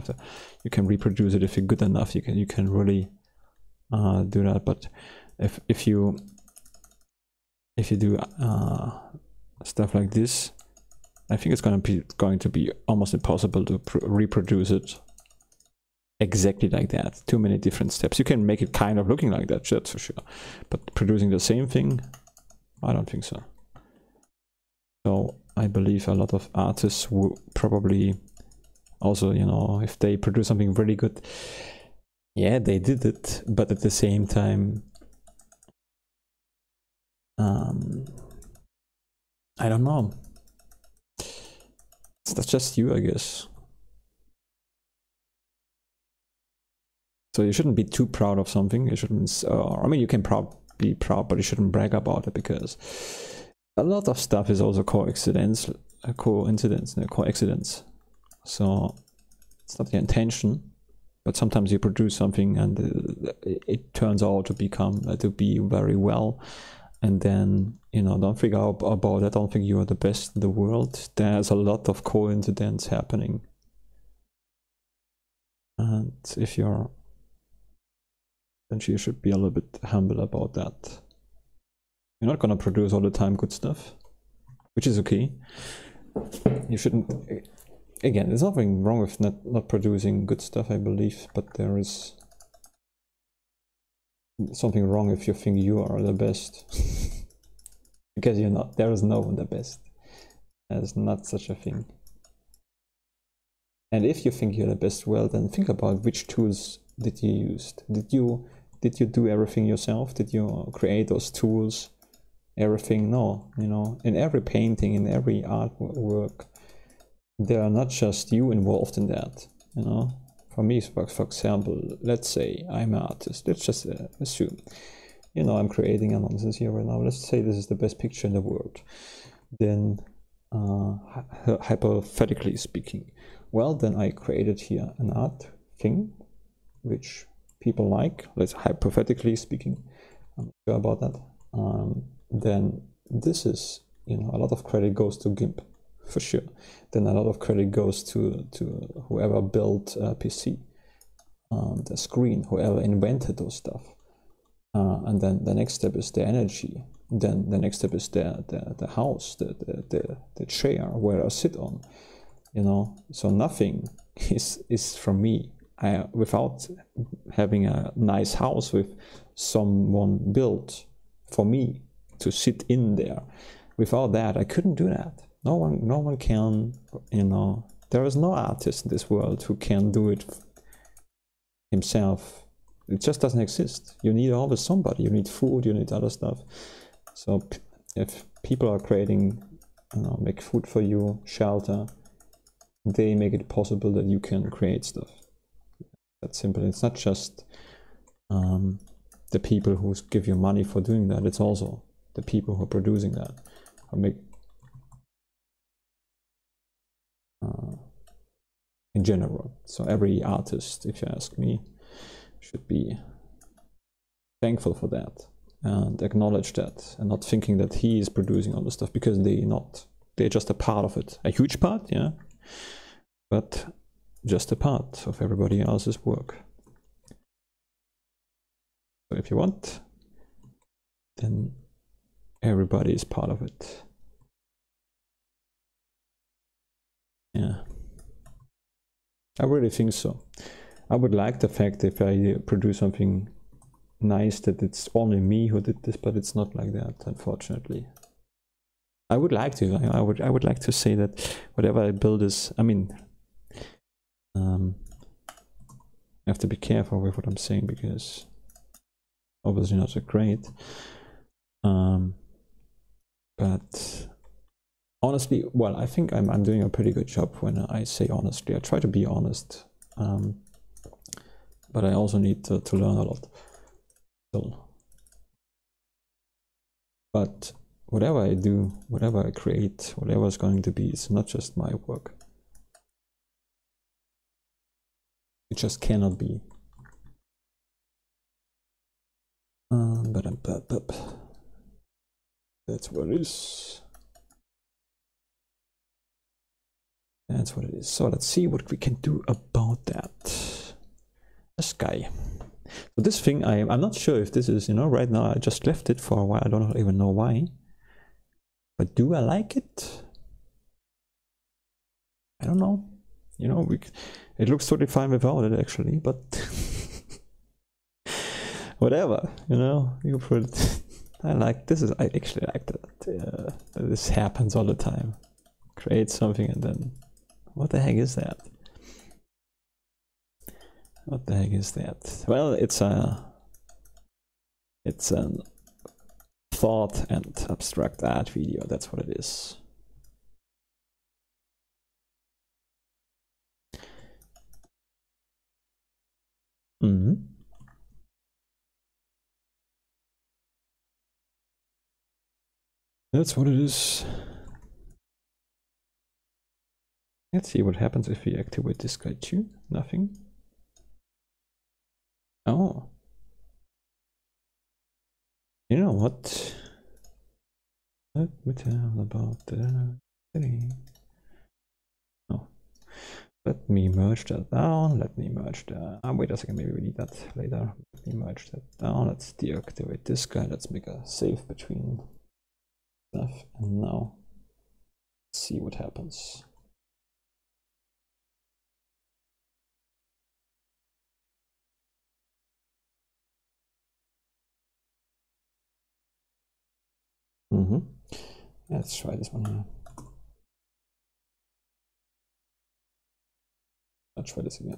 can reproduce it if you're good enough. You can really do that. But if you do stuff like this, I think it's going to be almost impossible to reproduce it exactly like that. Too many different steps. You can make it kind of looking like that, that's for sure. But producing the same thing, I don't think so. So I believe a lot of artists will probably also, you know, if they produce something really good, yeah, they did it, but at the same time, I don't know. That's just you, I guess. So you shouldn't be too proud of something. You shouldn't. I mean, you can be proud, but you shouldn't brag about it, because a lot of stuff is also coincidence. So it's not the intention, but sometimes you produce something and it turns out to be very well. And then, you know, don't figure out about it. I don't think you are the best in the world. There's a lot of coincidence happening. And if you're, then you should be a little bit humble about that. You're not gonna produce all the time good stuff, which is okay. You shouldn't, again, there's nothing wrong with not producing good stuff, I believe, but there is something wrong if you think you are the best. Because you're not. There is no one the best. There's not such a thing. And if you think you're the best, well, then think about which tools did you use. Did you do everything yourself? Did you create those tools? Everything? No. You know, in every painting, in every artwork, there are not just you involved in that. You know, for me, for example, let's say I'm an artist. Let's just assume, you know, I'm creating a nonsense here right now. Let's say this is the best picture in the world. Then, hypothetically speaking, well, then I created here an art thing, which people like. Let's hypothetically speaking, I'm not sure about that. Then this is, you know, a lot of credit goes to Gimp, for sure. Then a lot of credit goes to whoever built PC, the screen, whoever invented those stuff. And then the next step is the energy. Then the next step is the house, the chair where I sit on. You know, so nothing is from me. Without having a nice house with someone built for me to sit in there, without that I couldn't do that. No one can, you know, there is no artist in this world who can do it himself. It just doesn't exist. You need always somebody. You need food, you need other stuff. So if people are creating, you know, make food for you, shelter, they make it possible that you can create stuff. That's simple. It's not just the people who give you money for doing that. It's also the people who are producing that, who make in general. So every artist, if you ask me, should be thankful for that and acknowledge that, and not thinking that he is producing all the stuff, because they're just a part of it. A huge part, yeah, but just a part of everybody else's work. So if you want, then everybody is part of it. Yeah, I really think so. I would like the fact if I produce something nice that it's only me who did this, but it's not like that, unfortunately. I would like to. I would like to say that whatever I build is. I mean, I have to be careful with what I'm saying, because obviously not so great. But honestly, well, I think I'm doing a pretty good job when I say honestly. I try to be honest, but I also need to learn a lot still. But whatever I do, whatever I create, whatever it's going to be, it's not just my work. It just cannot be. That's what it is. That's what it is. So let's see what we can do about that. A sky. So this thing, I'm not sure if this is, you know, right now I just left it for a while. I don't even know why. But do I like it? I don't know. You know, it looks totally fine without it actually, but whatever, you know, you put it. I actually like that. This happens all the time. Create something and then, what the heck is that? What the heck is that? Well, it's an thought and abstract art video. That's what it is. That's what it is. Let's see what happens if we activate this guy too. Nothing. Oh. You know what? Let me tell about the city. Oh. Let me merge that down. Let me merge that. Wait a second, maybe we need that later. Let me merge that down. Let's deactivate this guy. Let's make a save between stuff. And now, let's see what happens. Let's try this one here. I'll try this again.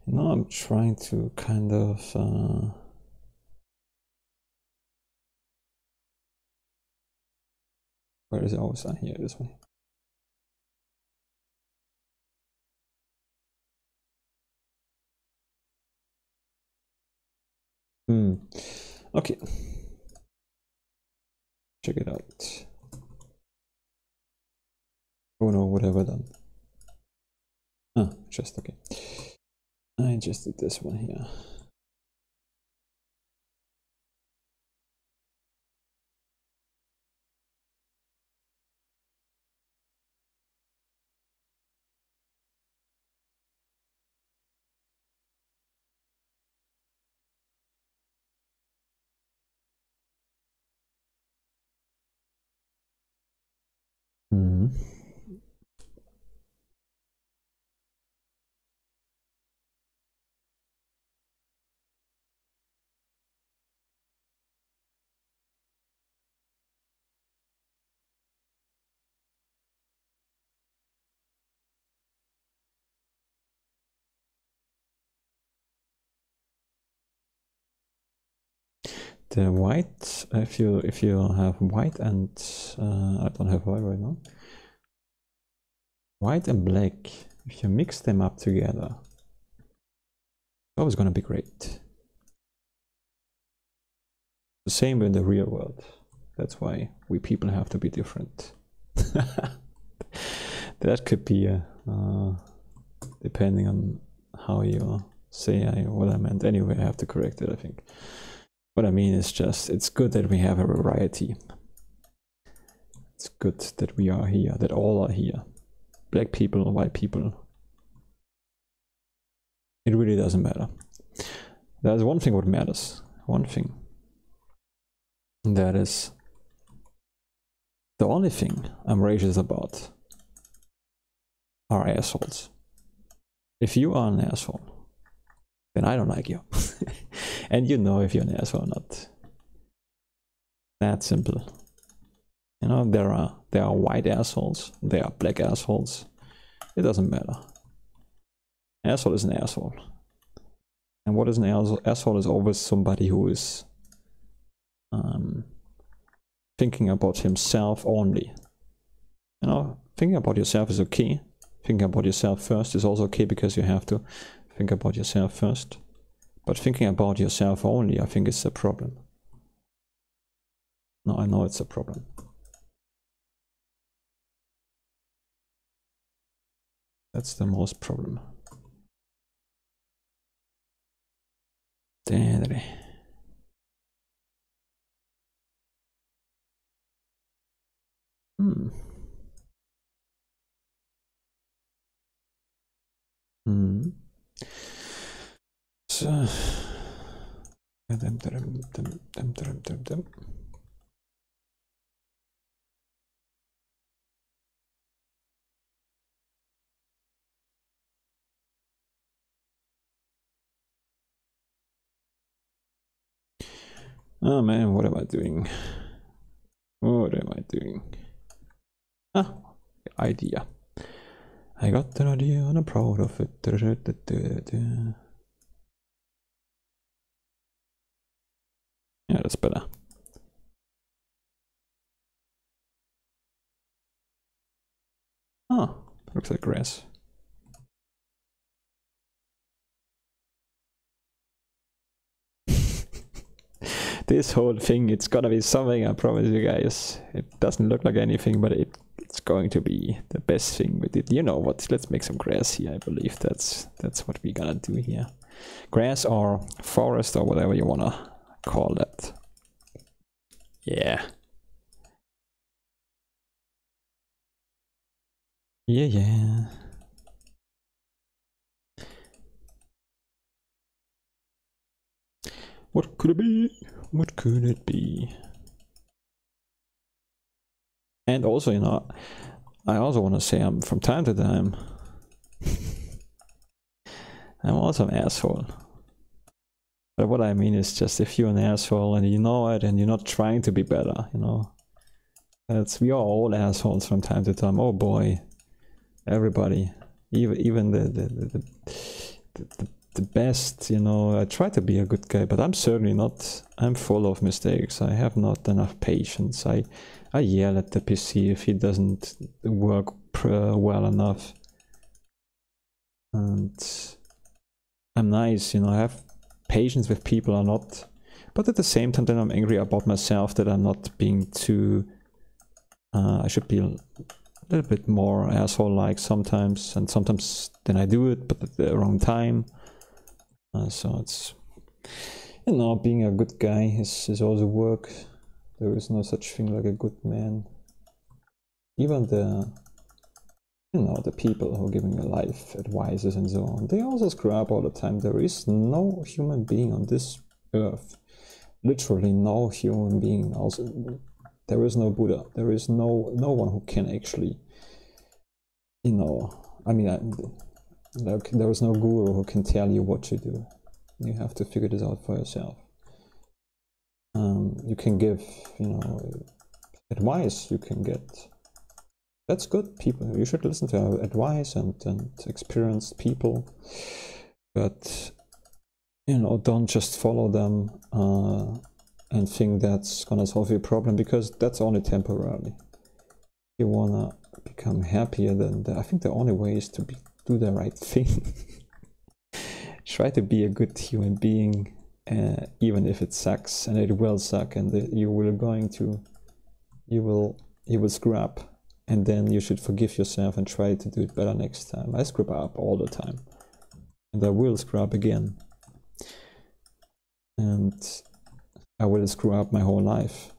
Now I'm trying to kind of where is it? Oh, it's not here, this one. Okay. Check it out. Oh no, what have I done? Ah, just okay. I just did this one here. The white, if you have white and I don't have white right now. White and black, if you mix them up together, it's always gonna be great. The same in the real world. That's why we people have to be different. That could be depending on how you say what I meant. Anyway, I have to correct it, I think. What I mean is just, it's good that we have a variety. It's good that we are here, that all are here. Black people, white people. It really doesn't matter. There's one thing what matters. One thing. That is the only thing I'm racist about are assholes. If you are an asshole, then I don't like you. And you know if you're an asshole or not. That simple. You know, there are white assholes, there are black assholes. It doesn't matter. Asshole is an asshole. And what is an asshole is always somebody who is thinking about himself only. You know, thinking about yourself is okay. Thinking about yourself first is also okay, because you have to think about yourself first. But thinking about yourself only, I think, is a problem. No, I know it's a problem. That's the most problem. So oh man, what am I doing? What am I doing? Ah, idea. I got an idea and I'm proud of it. Yeah, that's better. Oh, looks like grass. This whole thing, it's gonna be something, I promise you guys. It doesn't look like anything, but it's going to be the best thing with it. You know what, let's make some grass here. I believe that's what we're gonna do here. Grass or forest or whatever you wanna call that. Yeah. Yeah. What could it be? What could it be? And also, you know, I also want to say I'm from time to time I'm also an asshole. But what I mean is just if you're an asshole and you know it and you're not trying to be better, you know. We are all assholes from time to time. Oh boy. Everybody. Even the best, you know. I try to be a good guy, but I'm certainly not. I'm full of mistakes. I have not enough patience. I yell at the PC if he doesn't work well enough. And I'm nice, you know, I have patience with people or not. But at the same time, then I'm angry about myself that I'm not being too... I should be a little bit more asshole-like sometimes. And sometimes then I do it, but at the wrong time. So it's... You know, being a good guy is also work. There is no such thing like a good man. Even the... You know, the people who are giving you life advices and so on, they also screw up all the time. There is no human being on this earth, literally no human being. Also, there is no Buddha. There is no one who can actually, you know, I mean, there is no guru who can tell you what to do. You have to figure this out for yourself. You can give, you know, advice. You can get... That's good, people. You should listen to advice and experienced people. But, you know, don't just follow them and think that's gonna solve your problem, because that's only temporarily. If you wanna become happier, then I think the only way is to do the right thing. Try to be a good human being, even if it sucks, and it will suck, and you will screw up. And then you should forgive yourself and try to do it better next time. I screw up all the time. And I will screw up again. And I will screw up my whole life.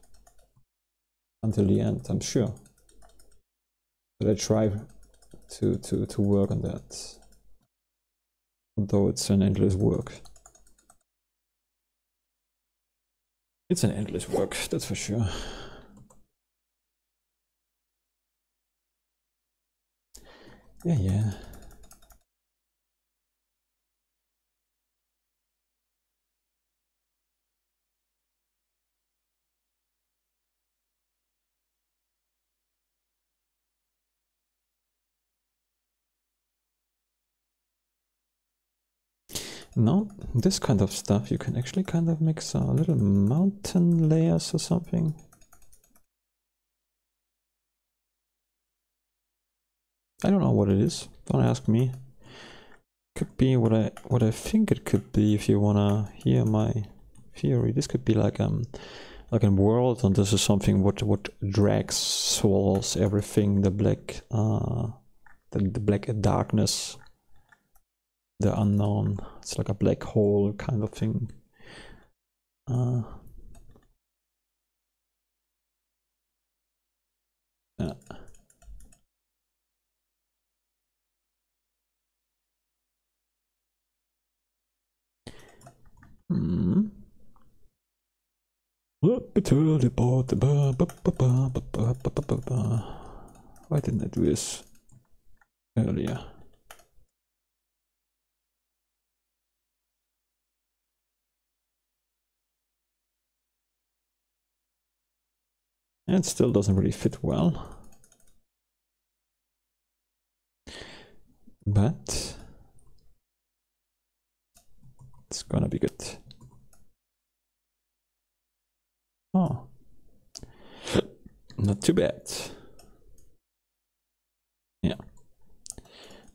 Until the end, I'm sure. But I try to work on that. Although it's an endless work. It's an endless work, that's for sure. Yeah. No, this kind of stuff you can actually kind of mix little mountain layers or something. I don't know what it is, don't ask me. Could be what I think it could be. If you wanna hear my theory, this could be like a world, and this is something what drags, swallows everything, the black the black darkness, the unknown. It's like a black hole kind of thing. Yeah. Why didn't I do this earlier? It still doesn't really fit well. But it's gonna be good. Oh, not too bad. Yeah,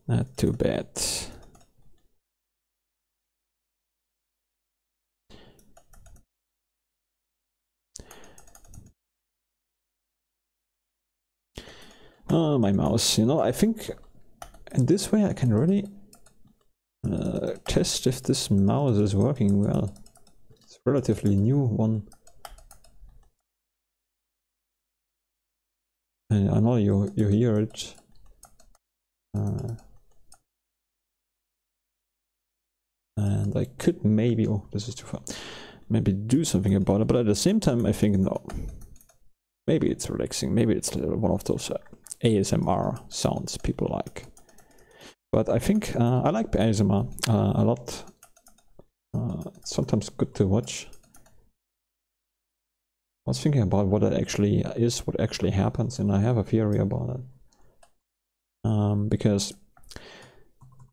not too bad. Oh, my mouse, you know, I think in this way I can really test if this mouse is working well. It's a relatively new one. And I know you hear it. And I could maybe, oh, this is too far, maybe do something about it, but at the same time I think no. Maybe it's relaxing, maybe it's one of those ASMR sounds people like. But I think I like ASMR a lot. It's sometimes good to watch. I was thinking about what it actually is, what actually happens, and I have a theory about it. Because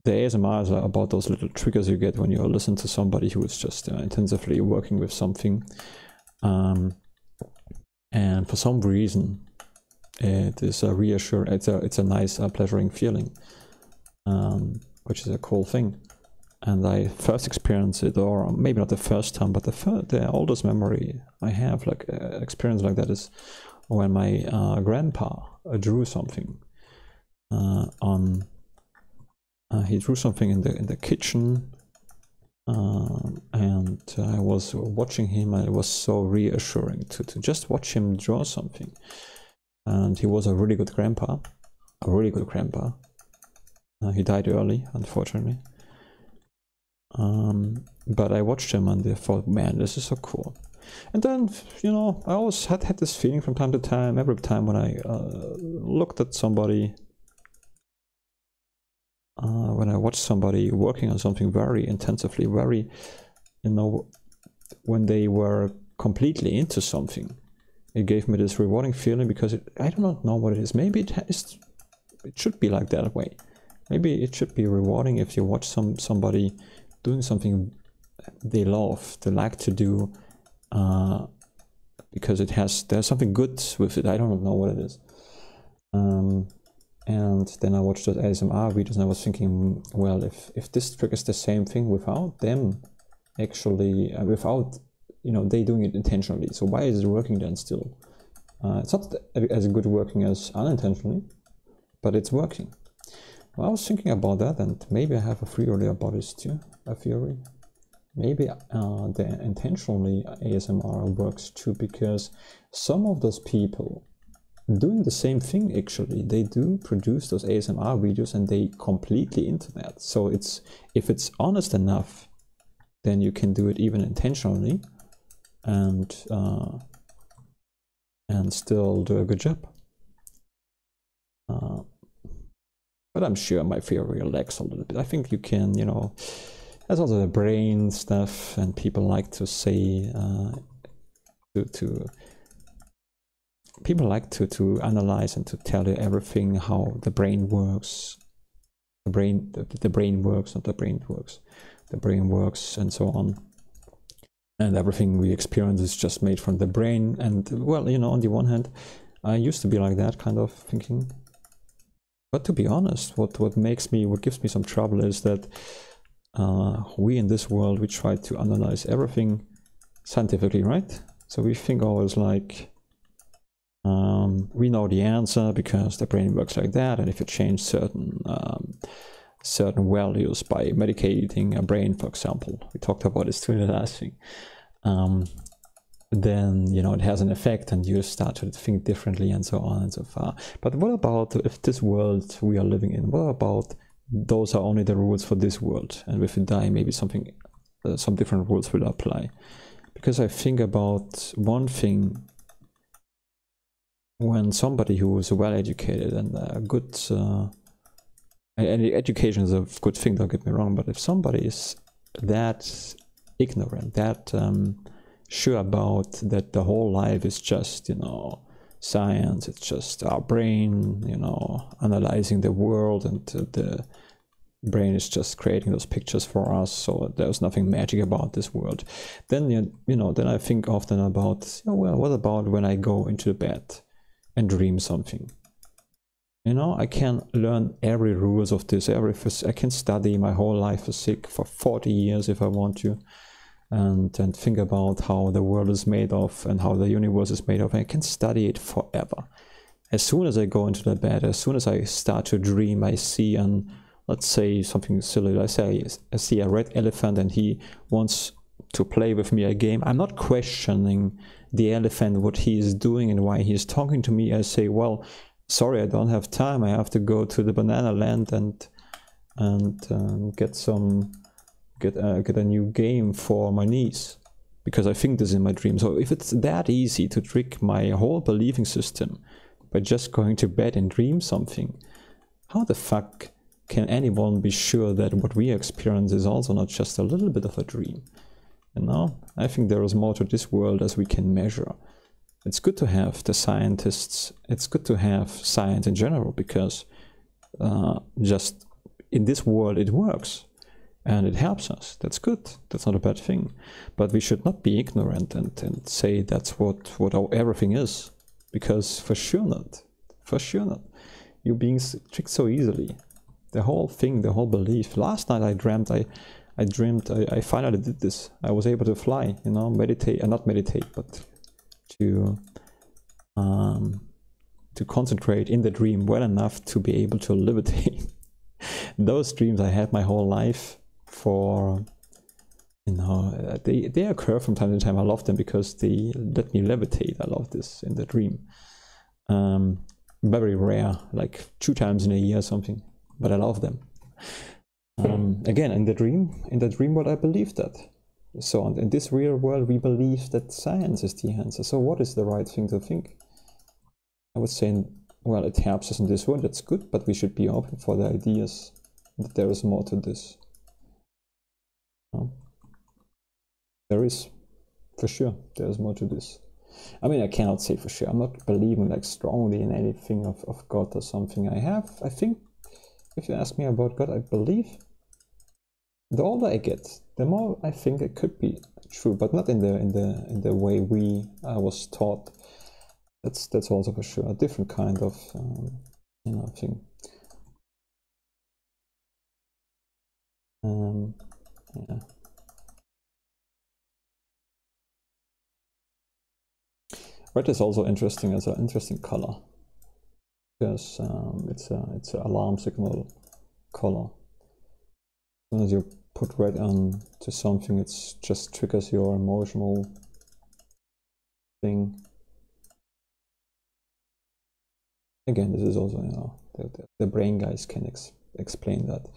the ASMR is about those little triggers you get when you listen to somebody who is just intensively working with something. And for some reason, it is a reassuring, it's a nice, pleasuring feeling, which is a cool thing. And I first experienced it, or maybe not the first time, but the oldest memory I have, like experience like that, is when my grandpa drew something he drew something in the kitchen, and I was watching him, and it was so reassuring to just watch him draw something. And he was a really good grandpa, he died early, unfortunately. But I watched him and I thought, man, this is so cool. And then, you know, I always had this feeling from time to time, every time when I looked at somebody, when I watched somebody working on something very intensively, very, you know, when they were completely into something, it gave me this rewarding feeling, because I do not know what it is. Maybe it should be like that way. Maybe it should be rewarding if you watch somebody doing something they love, they like to do, because there's something good with it. I don't know what it is. And then I watched those ASMR videos and I was thinking, well, if this triggers the same thing without them actually, without, you know, they doing it intentionally, so why is it working then still? It's not as good working as unintentionally, but it's working. Well, I was thinking about that, and maybe I have a theory about this too. A theory. Maybe the intentionally ASMR works too, because some of those people doing the same thing, actually, they do produce those ASMR videos and they completely into that. So if it's honest enough, then you can do it even intentionally and still do a good job. But I'm sure my theory lacks a little bit. I think you can, you know, there's also the brain stuff, and people like to say, people like to analyze and to tell you everything, how the brain works. The brain works, not the brain works. The brain works, and so on. And everything we experience is just made from the brain. And, well, you know, on the one hand, I used to be like that kind of thinking. But to be honest, what gives me some trouble is that we in this world, we try to analyze everything scientifically, right? So we think always like, we know the answer because the brain works like that, and if you change certain values by medicating a brain, for example, we talked about this too in the last thing, then, you know, it has an effect and you start to think differently, and so on and so far. But what about if this world we are living in, what about those are only the rules for this world, and if you die, maybe some different rules will apply? Because I think about one thing, when somebody who is well educated and good, and education is a good thing, don't get me wrong, but if somebody is that ignorant, that sure about that the whole life is just, you know, science, it's just our brain, you know, analyzing the world, and the brain is just creating those pictures for us, so there's nothing magic about this world, then you know, then I think often about, oh, well, what about when I go into bed and dream something? You know, I can learn every rules of this, I can study my whole life for 40 years if I want to, and think about how the world is made of and how the universe is made of. I can study it forever. As soon as I go into the bed, as soon as I start to dream, I see let's say something silly. Let's say I see a red elephant and he wants to play with me a game. I'm not questioning the elephant, what he is doing and why he is talking to me. I say, well, sorry, I don't have time. I have to go to the banana land and get a new game for my niece. because I think this in my dream. So if it's that easy to trick my whole believing system by just going to bed and dream something, how the fuck can anyone be sure that what we experience is also not just a little bit of a dream? You know, I think there is more to this world as we can measure. It's good to have the scientists, it's good to have science in general, because just in this world it works and it helps us. That's good, that's not a bad thing. But we should not be ignorant and say that's what everything is, because for sure not. For sure not. You're being tricked so easily. The whole thing, the whole belief. Last night I dreamt, I finally did this. I was able to fly, you know, meditate, not meditate, but to concentrate in the dream well enough to be able to levitate. Those dreams I had my whole life for, you know, they occur from time to time. I love them because they let me levitate. I love this in the dream. Very rare, like 2 times in a year or something, but I love them. Again, in the dream world I believe that. So in this real world we believe that science is the answer. So what is the right thing to think? I would say, well, it helps us in this world, that's good, but we should be open for the ideas that there is more to this. There is, for sure, there is more to this. I mean, I cannot say for sure. I'm not believing like strongly in anything of God or something. I think, if you ask me about God, I believe. The older I get, the more I think it could be true, but not in the way I was taught. That's also for sure a different kind of you know, thing. Yeah. Red is also interesting as an interesting color, because it's an alarm signal color. As soon as you put red on to something, it just triggers your emotional thing. Again, this is also, you know, the brain guys can explain that.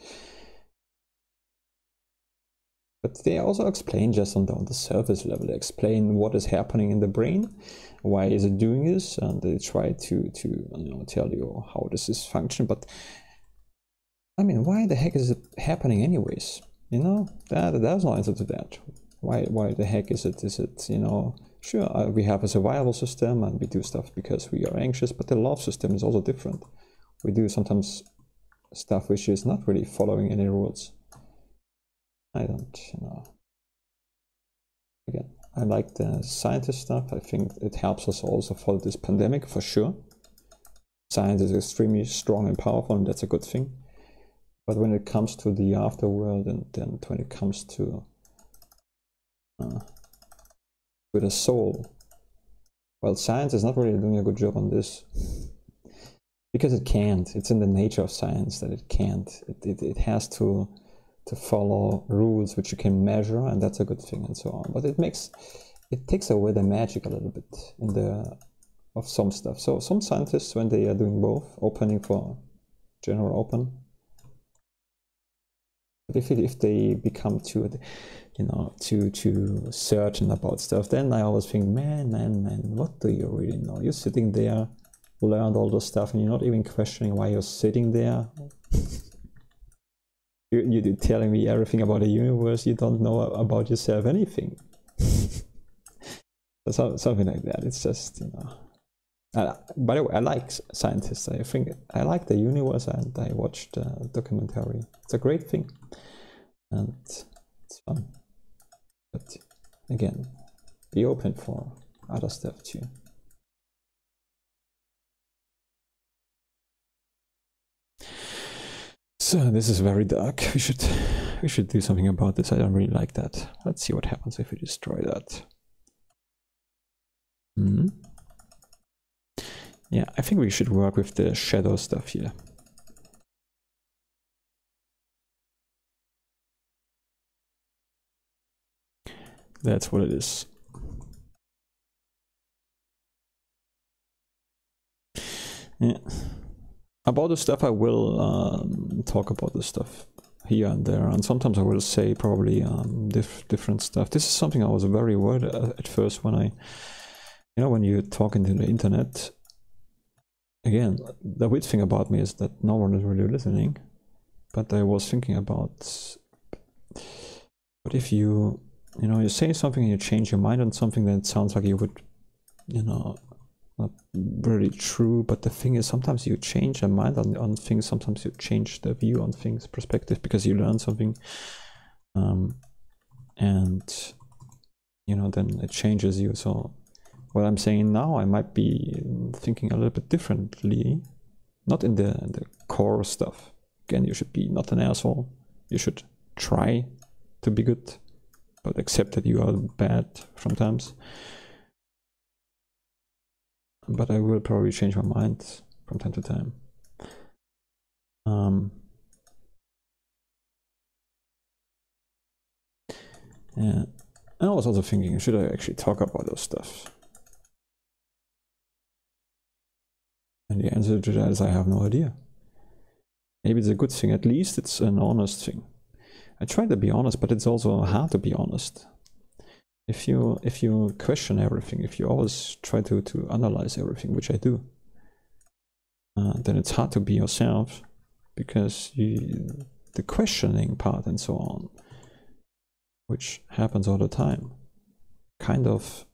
But they also explain just on the surface level. They explain what is happening in the brain, why is it doing this, and they try to you know, tell you how this is functioning. But I mean, why the heck is it happening anyways? You know, there's no answer to that. Why the heck is it? Is it, you know, sure, we have a survival system and we do stuff because we are anxious, but the love system is also different. We do sometimes stuff which is not really following any rules. I don't, you know. Again, I like the scientist stuff. I think it helps us also for this pandemic, for sure. Science is extremely strong and powerful, and that's a good thing. But when it comes to the afterworld, and then when it comes to the soul, well, science is not really doing a good job on this. Because it can't. It's in the nature of science that it can't. It has to follow rules which you can measure, and that's a good thing, and so on. But it takes away the magic a little bit of some stuff. So some scientists, when they are doing both, opening for general open, but if they become too, you know, too certain about stuff, then I always think, man, what do you really know? You're sitting there, learned all this stuff, and you're not even questioning why you're sitting there. You're telling me everything about the universe, you don't know about yourself anything. Something like that. It's just, you know. By the way, I like scientists. I think I like the universe, and I watched a documentary. It's a great thing, and it's fun. But again, be open for other stuff too. So this is very dark. We should do something about this. I don't really like that. Let's see what happens if we destroy that. Yeah, I think we should work with the shadow stuff here. That's what it is. Yeah. About the stuff, I will talk about this stuff here and there, and sometimes I will say probably different stuff. This is something I was very worried at first when I, when you talk into the internet. Again, the weird thing about me is that no one is really listening, but I was thinking about, what if you say something and you change your mind on something, then it sounds like you would, not really true. But the thing is, sometimes you change your mind on things, sometimes you change the view on things, perspective, because you learn something, and then it changes you. So what I'm saying now, I might be thinking a little bit differently, not in the core stuff. Again, you should be not an asshole. You should try to be good, but accept that you are bad sometimes. But I will probably change my mind from time to time. Yeah, I was also thinking, should I actually talk about those stuff? And the answer to that is I have no idea. Maybe it's a good thing, at least it's an honest thing. I try to be honest, but it's also hard to be honest. If you question everything, if you always try to analyze everything, which I do, then it's hard to be yourself, because the questioning part and so on, which happens all the time, kind of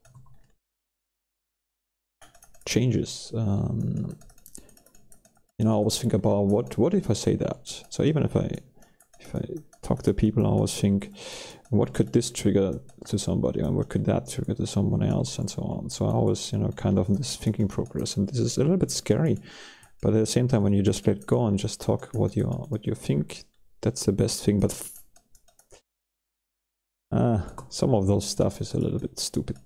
changes. I always think about what if I say that. So even if I talk to people, I always think, what could this trigger to somebody, and what could that trigger to someone else, and so on. So I always, kind of in this thinking progress, and this is a little bit scary. But at the same time, when you just let go and just talk what you think, that's the best thing. But some of those stuff is a little bit stupid.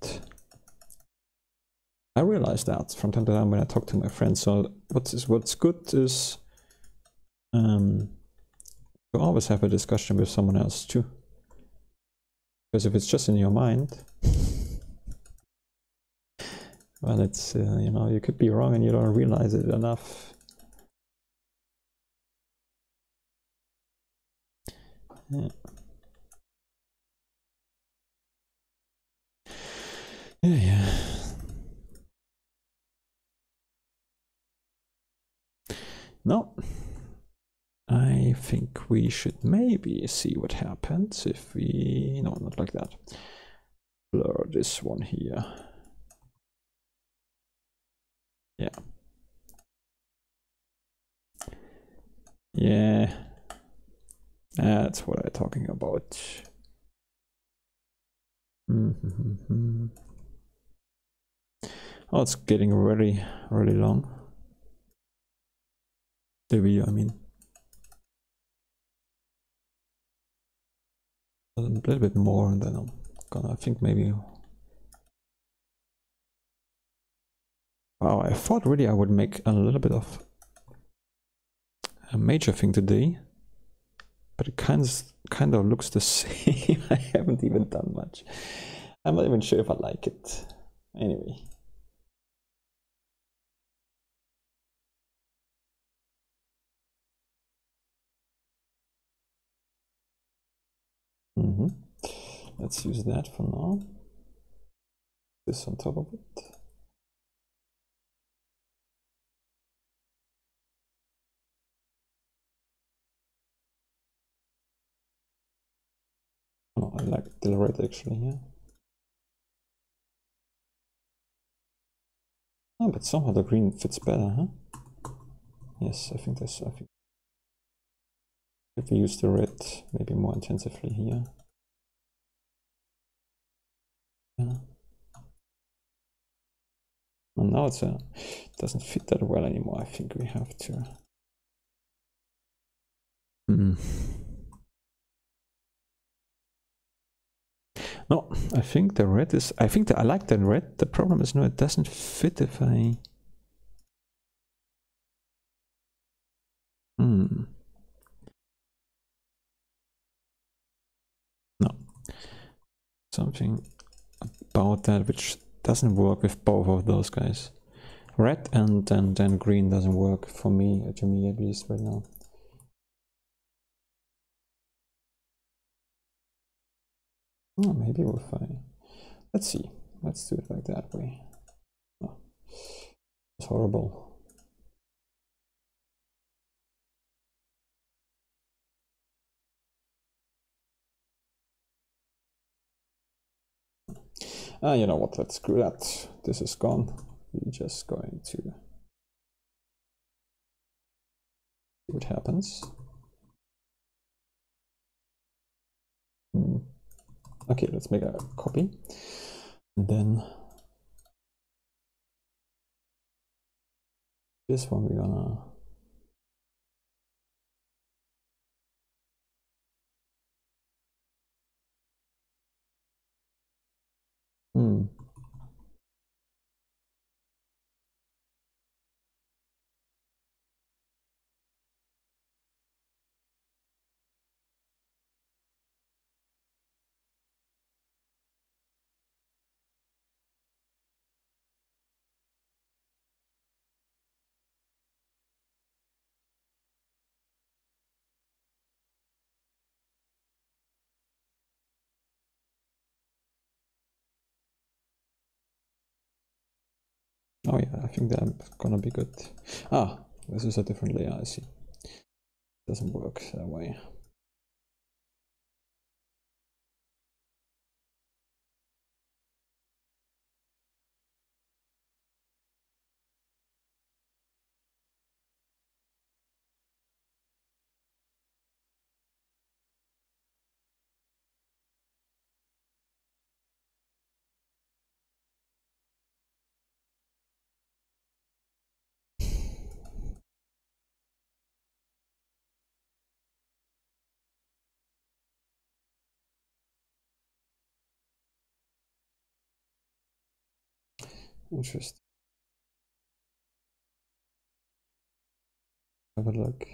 I realize that from time to time when I talk to my friends. So what's good is to always have a discussion with someone else too. Because if it's just in your mind, well, it's you could be wrong and you don't realize it enough. Yeah. Yeah. No, I think we should maybe see what happens if we, no, not like that. Blur this one here. Yeah. Yeah. That's what I'm talking about. Oh, it's getting really, really long. The video, I mean. A little bit more, and then I'm gonna, I think maybe. Wow, I thought really I would make a little bit of a major thing today, but it kind of looks the same. I haven't even done much. I'm not even sure if I like it. Anyway. Let's use that for now. This on top of it. Oh, I like the red actually here. Oh, but somehow the green fits better, huh? Yes, I think if we use the red maybe more intensively here. Yeah. And now it doesn't fit that well anymore. I think we have to. No, I think the red is. I like the red. The problem is, no, it doesn't fit if I. No. Something about that which doesn't work with both of those guys. Red and then green doesn't work for me, to me at least right now. Oh, maybe if I... Let's see. Let's do it like that way. Oh, it's horrible. You know what, let's screw that. This is gone. We're just going to see what happens. Okay, let's make a copy. And then this one we're gonna... Oh yeah, I think that's gonna be good. Ah, this is a different layer, I see. Doesn't work that way. Interesting. Have a look.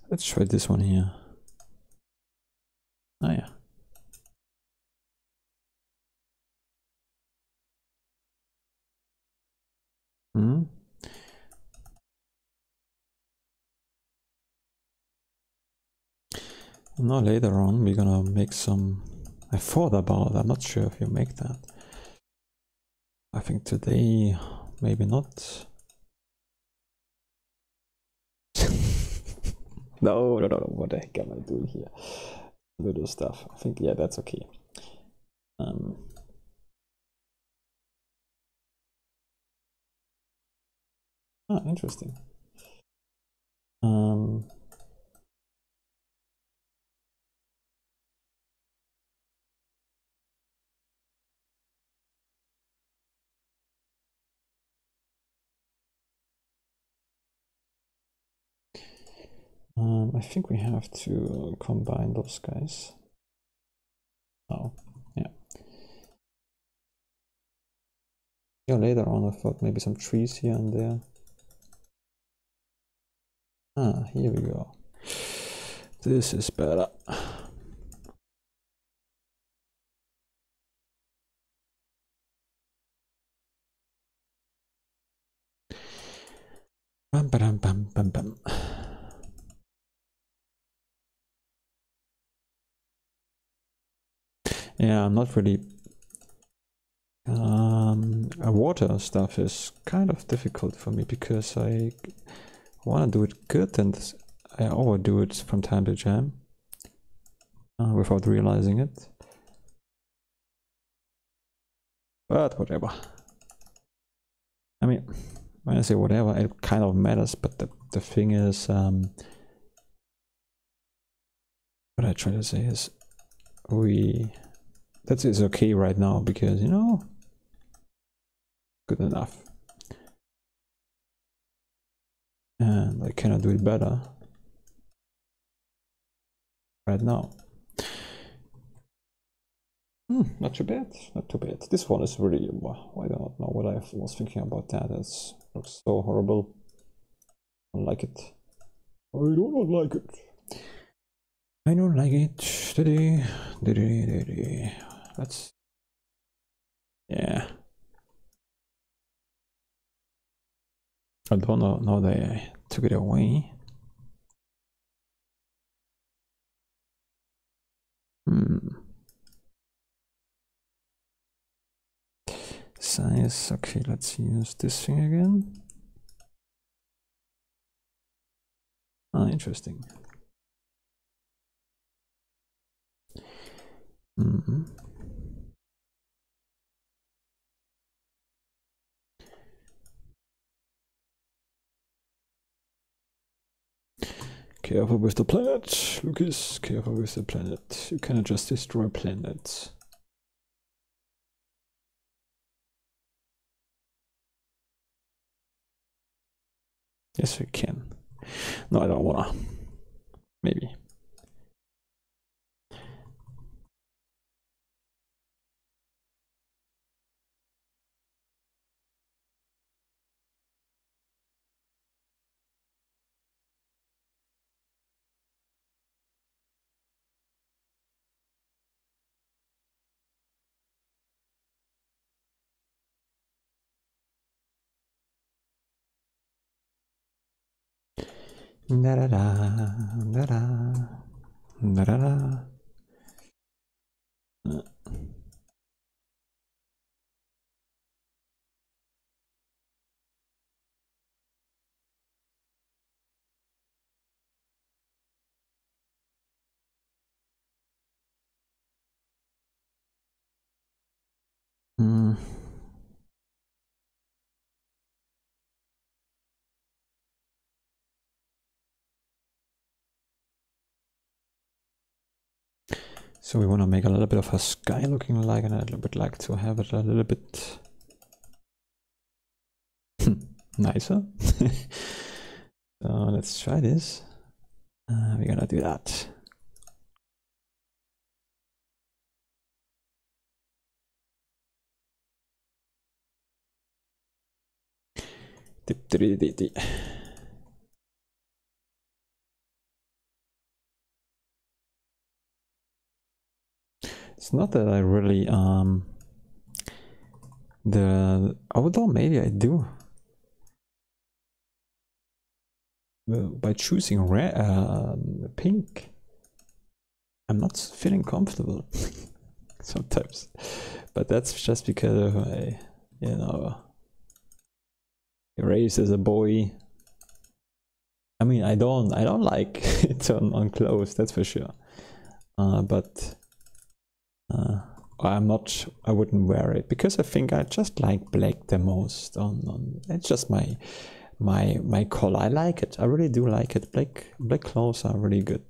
Let's try this one here. Oh yeah. Now later on we're gonna make some... I thought about it, I'm not sure if you make that. I think today, maybe not. No, what the heck am I doing here? Little stuff. I think, yeah, that's okay. Interesting. I think we have to combine those guys. Oh, yeah. Yeah, later on I thought maybe some trees here and there. Ah, here we go. This is better. Bam, bam, bam, bam, bam. Yeah, I'm not really... water stuff is kind of difficult for me because I want to do it good and I overdo it from time to time without realizing it. But whatever. I mean, when I say whatever, it kind of matters, but the thing is, what I try to say is, that is okay right now because, you know, good enough. And I cannot do it better right now. Not too bad, not too bad. This one is really, I don't know what I was thinking about that. It looks so horrible. I don't like it. I do not like it. I don't like it. Let's... Yeah. I don't know, now they took it away. Size, okay, let's use this thing again. Ah, interesting. Careful with the planet, Lucas, careful with the planet. You cannot just destroy planets. Yes, we can. No, I don't wanna. Maybe. Da da da da da da da da. So we want to make a little bit of a sky looking like, and a little bit like to have it a little bit nicer. So let's try this. We're gonna do that. It's not that I really although maybe I do. By choosing red, pink, I'm not feeling comfortable sometimes, but that's just because of my, you know, raised as a boy. I mean, I don't like it on clothes, that's for sure. But I wouldn't wear it because I think I just like black the most. It's just my color. I like it. I really do like it. Black clothes are really good.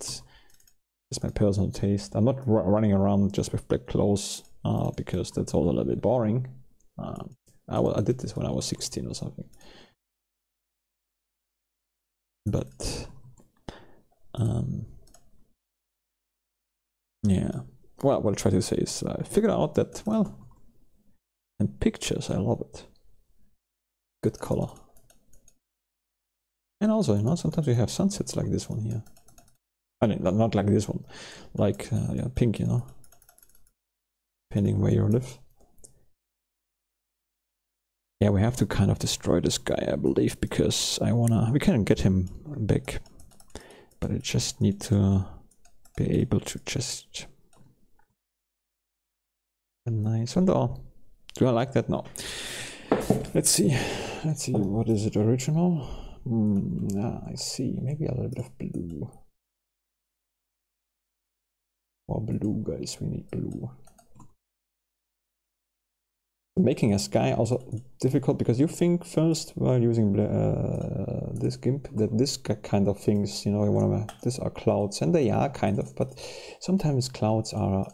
It's my personal taste. I'm not running around just with black clothes because that's all a little bit boring. I did this when I was 16 or something. But yeah. What I'll try to say is I figured out that, well, in pictures I love it. Good color. And also, you know, sometimes you have sunsets like this one here. I mean, not like this one. Like, yeah, pink, you know. Depending where you live. Yeah, we have to kind of destroy this guy, I believe, because we can get him back. But I just need to be able to just... A nice one. Oh, do I like that? No. Let's see, what is it, original? Yeah, I see, maybe a little bit of blue. Or blue, guys, we need blue. Making a sky also difficult because you think first while using this GIMP that this kind of things, you know, these are clouds, and they are kind of, but sometimes clouds are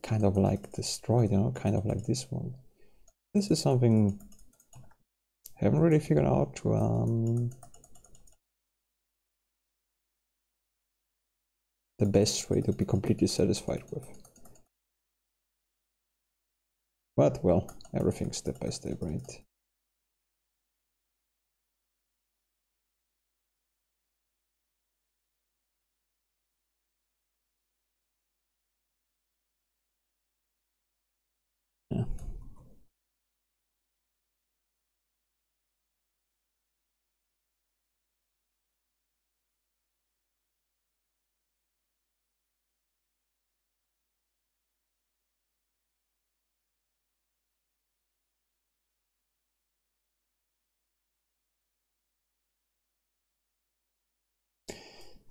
kind of like destroyed, you know, kind of like this one. This is something I haven't really figured out the best way to be completely satisfied with. But well, everything step by step, right? Yeah.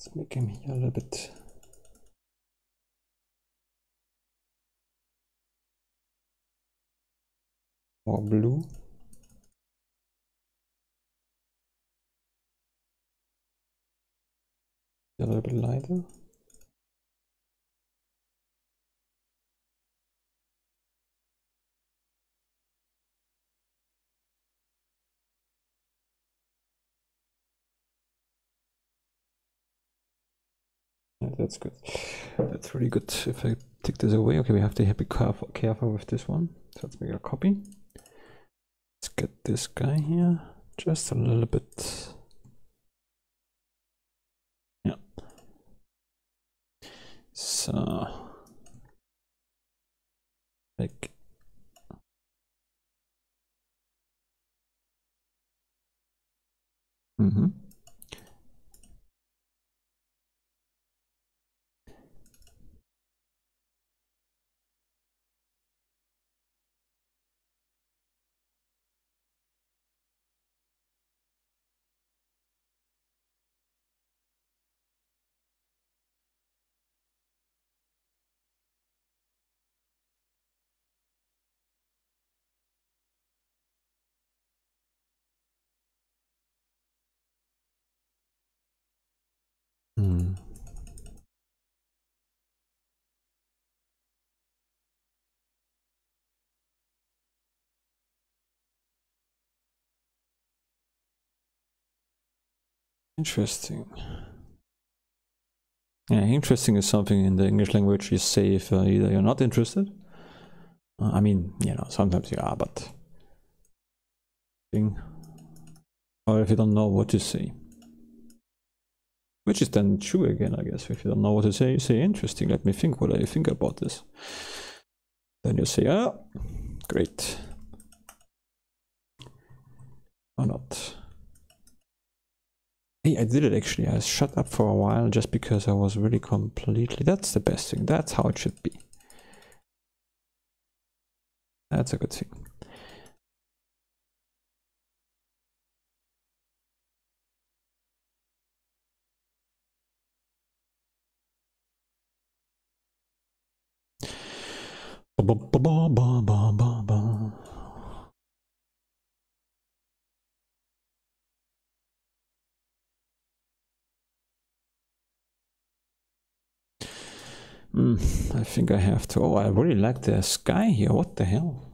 Let's make him here a little bit more blue. A little bit lighter. Yeah, that's good. That's really good. If I take this away, okay, we have to be careful with this one. So let's make a copy. Let's get this guy here just a little bit. Yeah. So like interesting. Yeah, interesting is something in the English language you say if either you're not interested. I mean, you know, sometimes you are, but or if you don't know what to say. Which is then true again, I guess. If you don't know what to say, you say interesting. Let me think what I think about this. Then you say, ah, great. Or not. Hey, I did it actually. I shut up for a while just because I was really completely... That's the best thing. That's how it should be. That's a good thing. Ba, ba, ba, ba, ba, ba, ba. I think I have to. Oh, I really like the sky here. What the hell?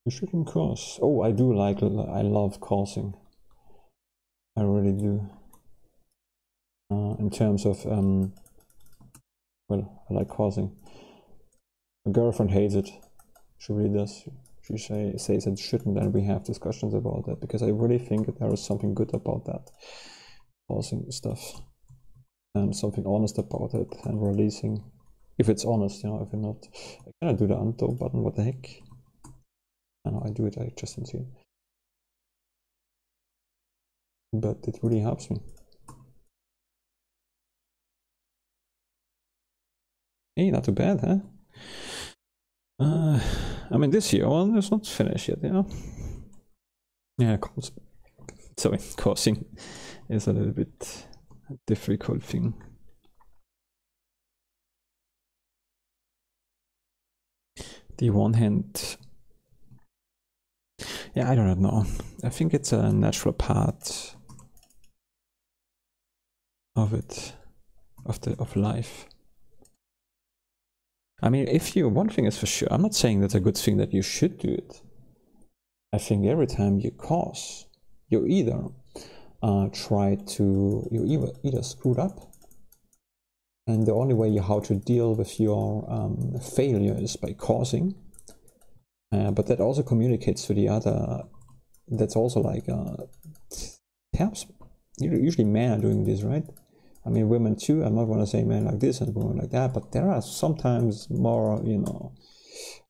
You shouldn't cross. Oh, I do like. I love crossing. I really do. In terms of well, I like crossing. My girlfriend hates it. She really does. She says it shouldn't, and we have discussions about that because I really think that there is something good about that crossing stuff. And something honest about it and releasing, if it's honest, you know. If you're not, I cannot do the undo button. What the heck? I know I do it. I just didn't see it, but it really helps me. Hey, not too bad, huh? I mean, this year one is not finished yet, you know. Yeah, coursing is a little bit a difficult thing. The one hand, yeah, I don't know. I think it's a natural part of it, of life. I mean, if you, one thing is for sure, I'm not saying that's a good thing that you should do it. I think every time you cause, you either you either screwed up, and the only way how to deal with your failure is by causing. But that also communicates to the other. That's also like helps. Usually men are doing this, right? I mean, women too. I'm not going to say men like this and women like that, but there are sometimes more, you know,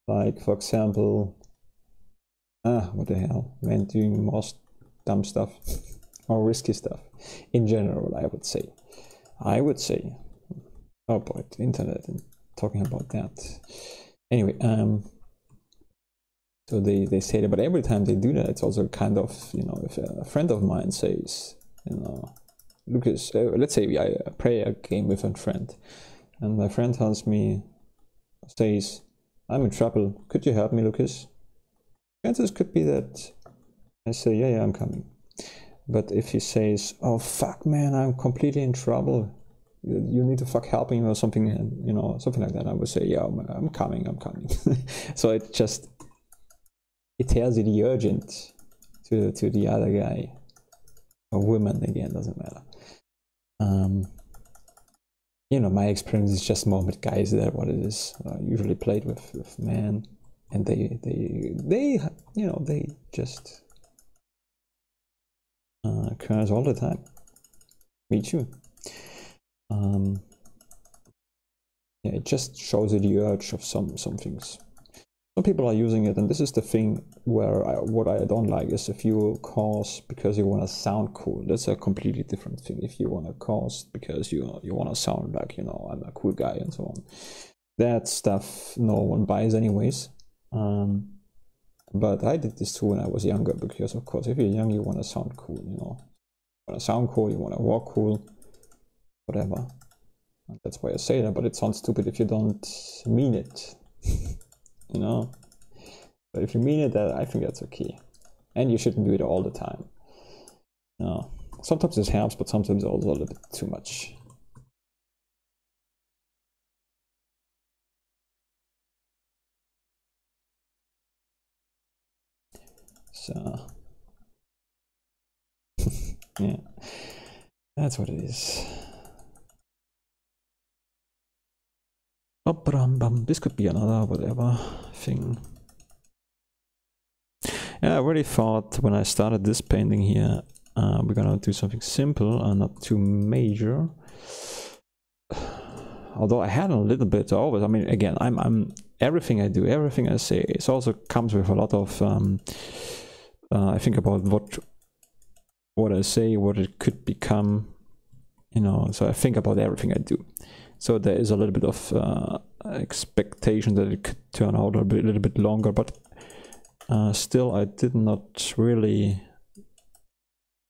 like for example, what the hell, men doing most dumb stuff or risky stuff in general. I would say, oh boy, the internet and talking about that. Anyway, so they say that, but every time they do that, it's also kind of, you know, if a friend of mine says, you know, Lucas, let's say I play a game with a friend, and my friend says, I'm in trouble, could you help me, Lucas? Chances could be that I say, yeah, I'm coming. But if he says, oh fuck man, I'm completely in trouble, you need to fuck help me or something, you know, something like that, I would say, yeah, I'm coming. So it tells you the urgent to the other guy, or woman, again, doesn't matter. You know, my experience is just more with guys, that what it is. I usually played with men, and they you know, they just occurs all the time. Me too. Yeah, it just shows you the urge of some things. Some people are using it, and this is the thing where what I don't like is if you cause because you want to sound cool. That's a completely different thing. If you want to cause because you want to sound like, you know, I'm a cool guy and so on. That stuff no one buys anyways. But I did this too when I was younger, because of course if you're young you want to sound cool, you know. You want to sound cool, you want to walk cool, whatever. And that's why I say that, but it sounds stupid if you don't mean it. You know, but if you mean it, I think that's okay, and you shouldn't do it all the time. No, sometimes this helps, but sometimes also a little bit too much. So yeah, that's what it is. This could be another whatever thing. Yeah, I really thought when I started this painting here, we're gonna do something simple and not too major. Although I had a little bit always. I mean, again, I'm everything I do, everything I say, it also comes with a lot of. I think about what I say, what it could become, you know. So I think about everything I do. So there is a little bit of expectation that it could turn out a little bit longer, but still I did not really,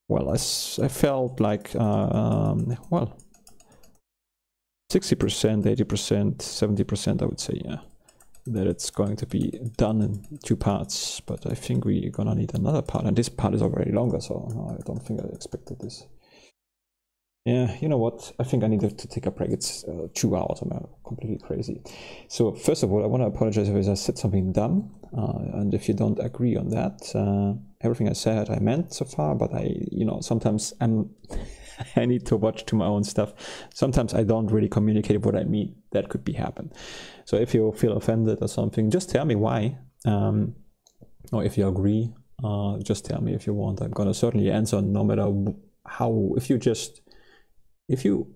well, I felt like, well, 60%, 80%, 70% I would say, yeah, that it's going to be done in 2 parts, but I think we're gonna need another part, and this part is already longer, so no, I don't think I expected this. Yeah, you know what? I think I need to take a break. It's 2 hours. I'm completely crazy. So first of all, I want to apologize if I said something dumb, and if you don't agree on that. Everything I said, I meant so far, but you know, sometimes I need to watch to my own stuff. Sometimes I don't really communicate what I mean. That could be happen. So if you feel offended or something, just tell me why. Or if you agree, just tell me if you want. I'm gonna certainly answer, no matter how. If you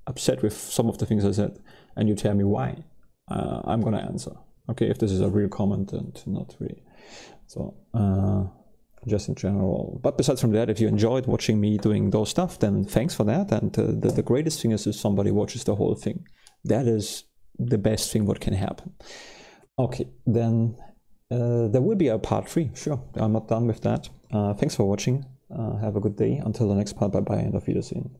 upset with some of the things I said and you tell me why, I'm gonna answer. Okay, if this is a real comment and not really. So just in general. But besides from that, if you enjoyed watching me doing those stuff, then thanks for that. And the greatest thing is if somebody watches the whole thing. That is the best thing what can happen. Okay, then there will be a part 3. Sure, I'm not done with that. Thanks for watching. Have a good day. Until the next part. Bye bye and auf Wiedersehen.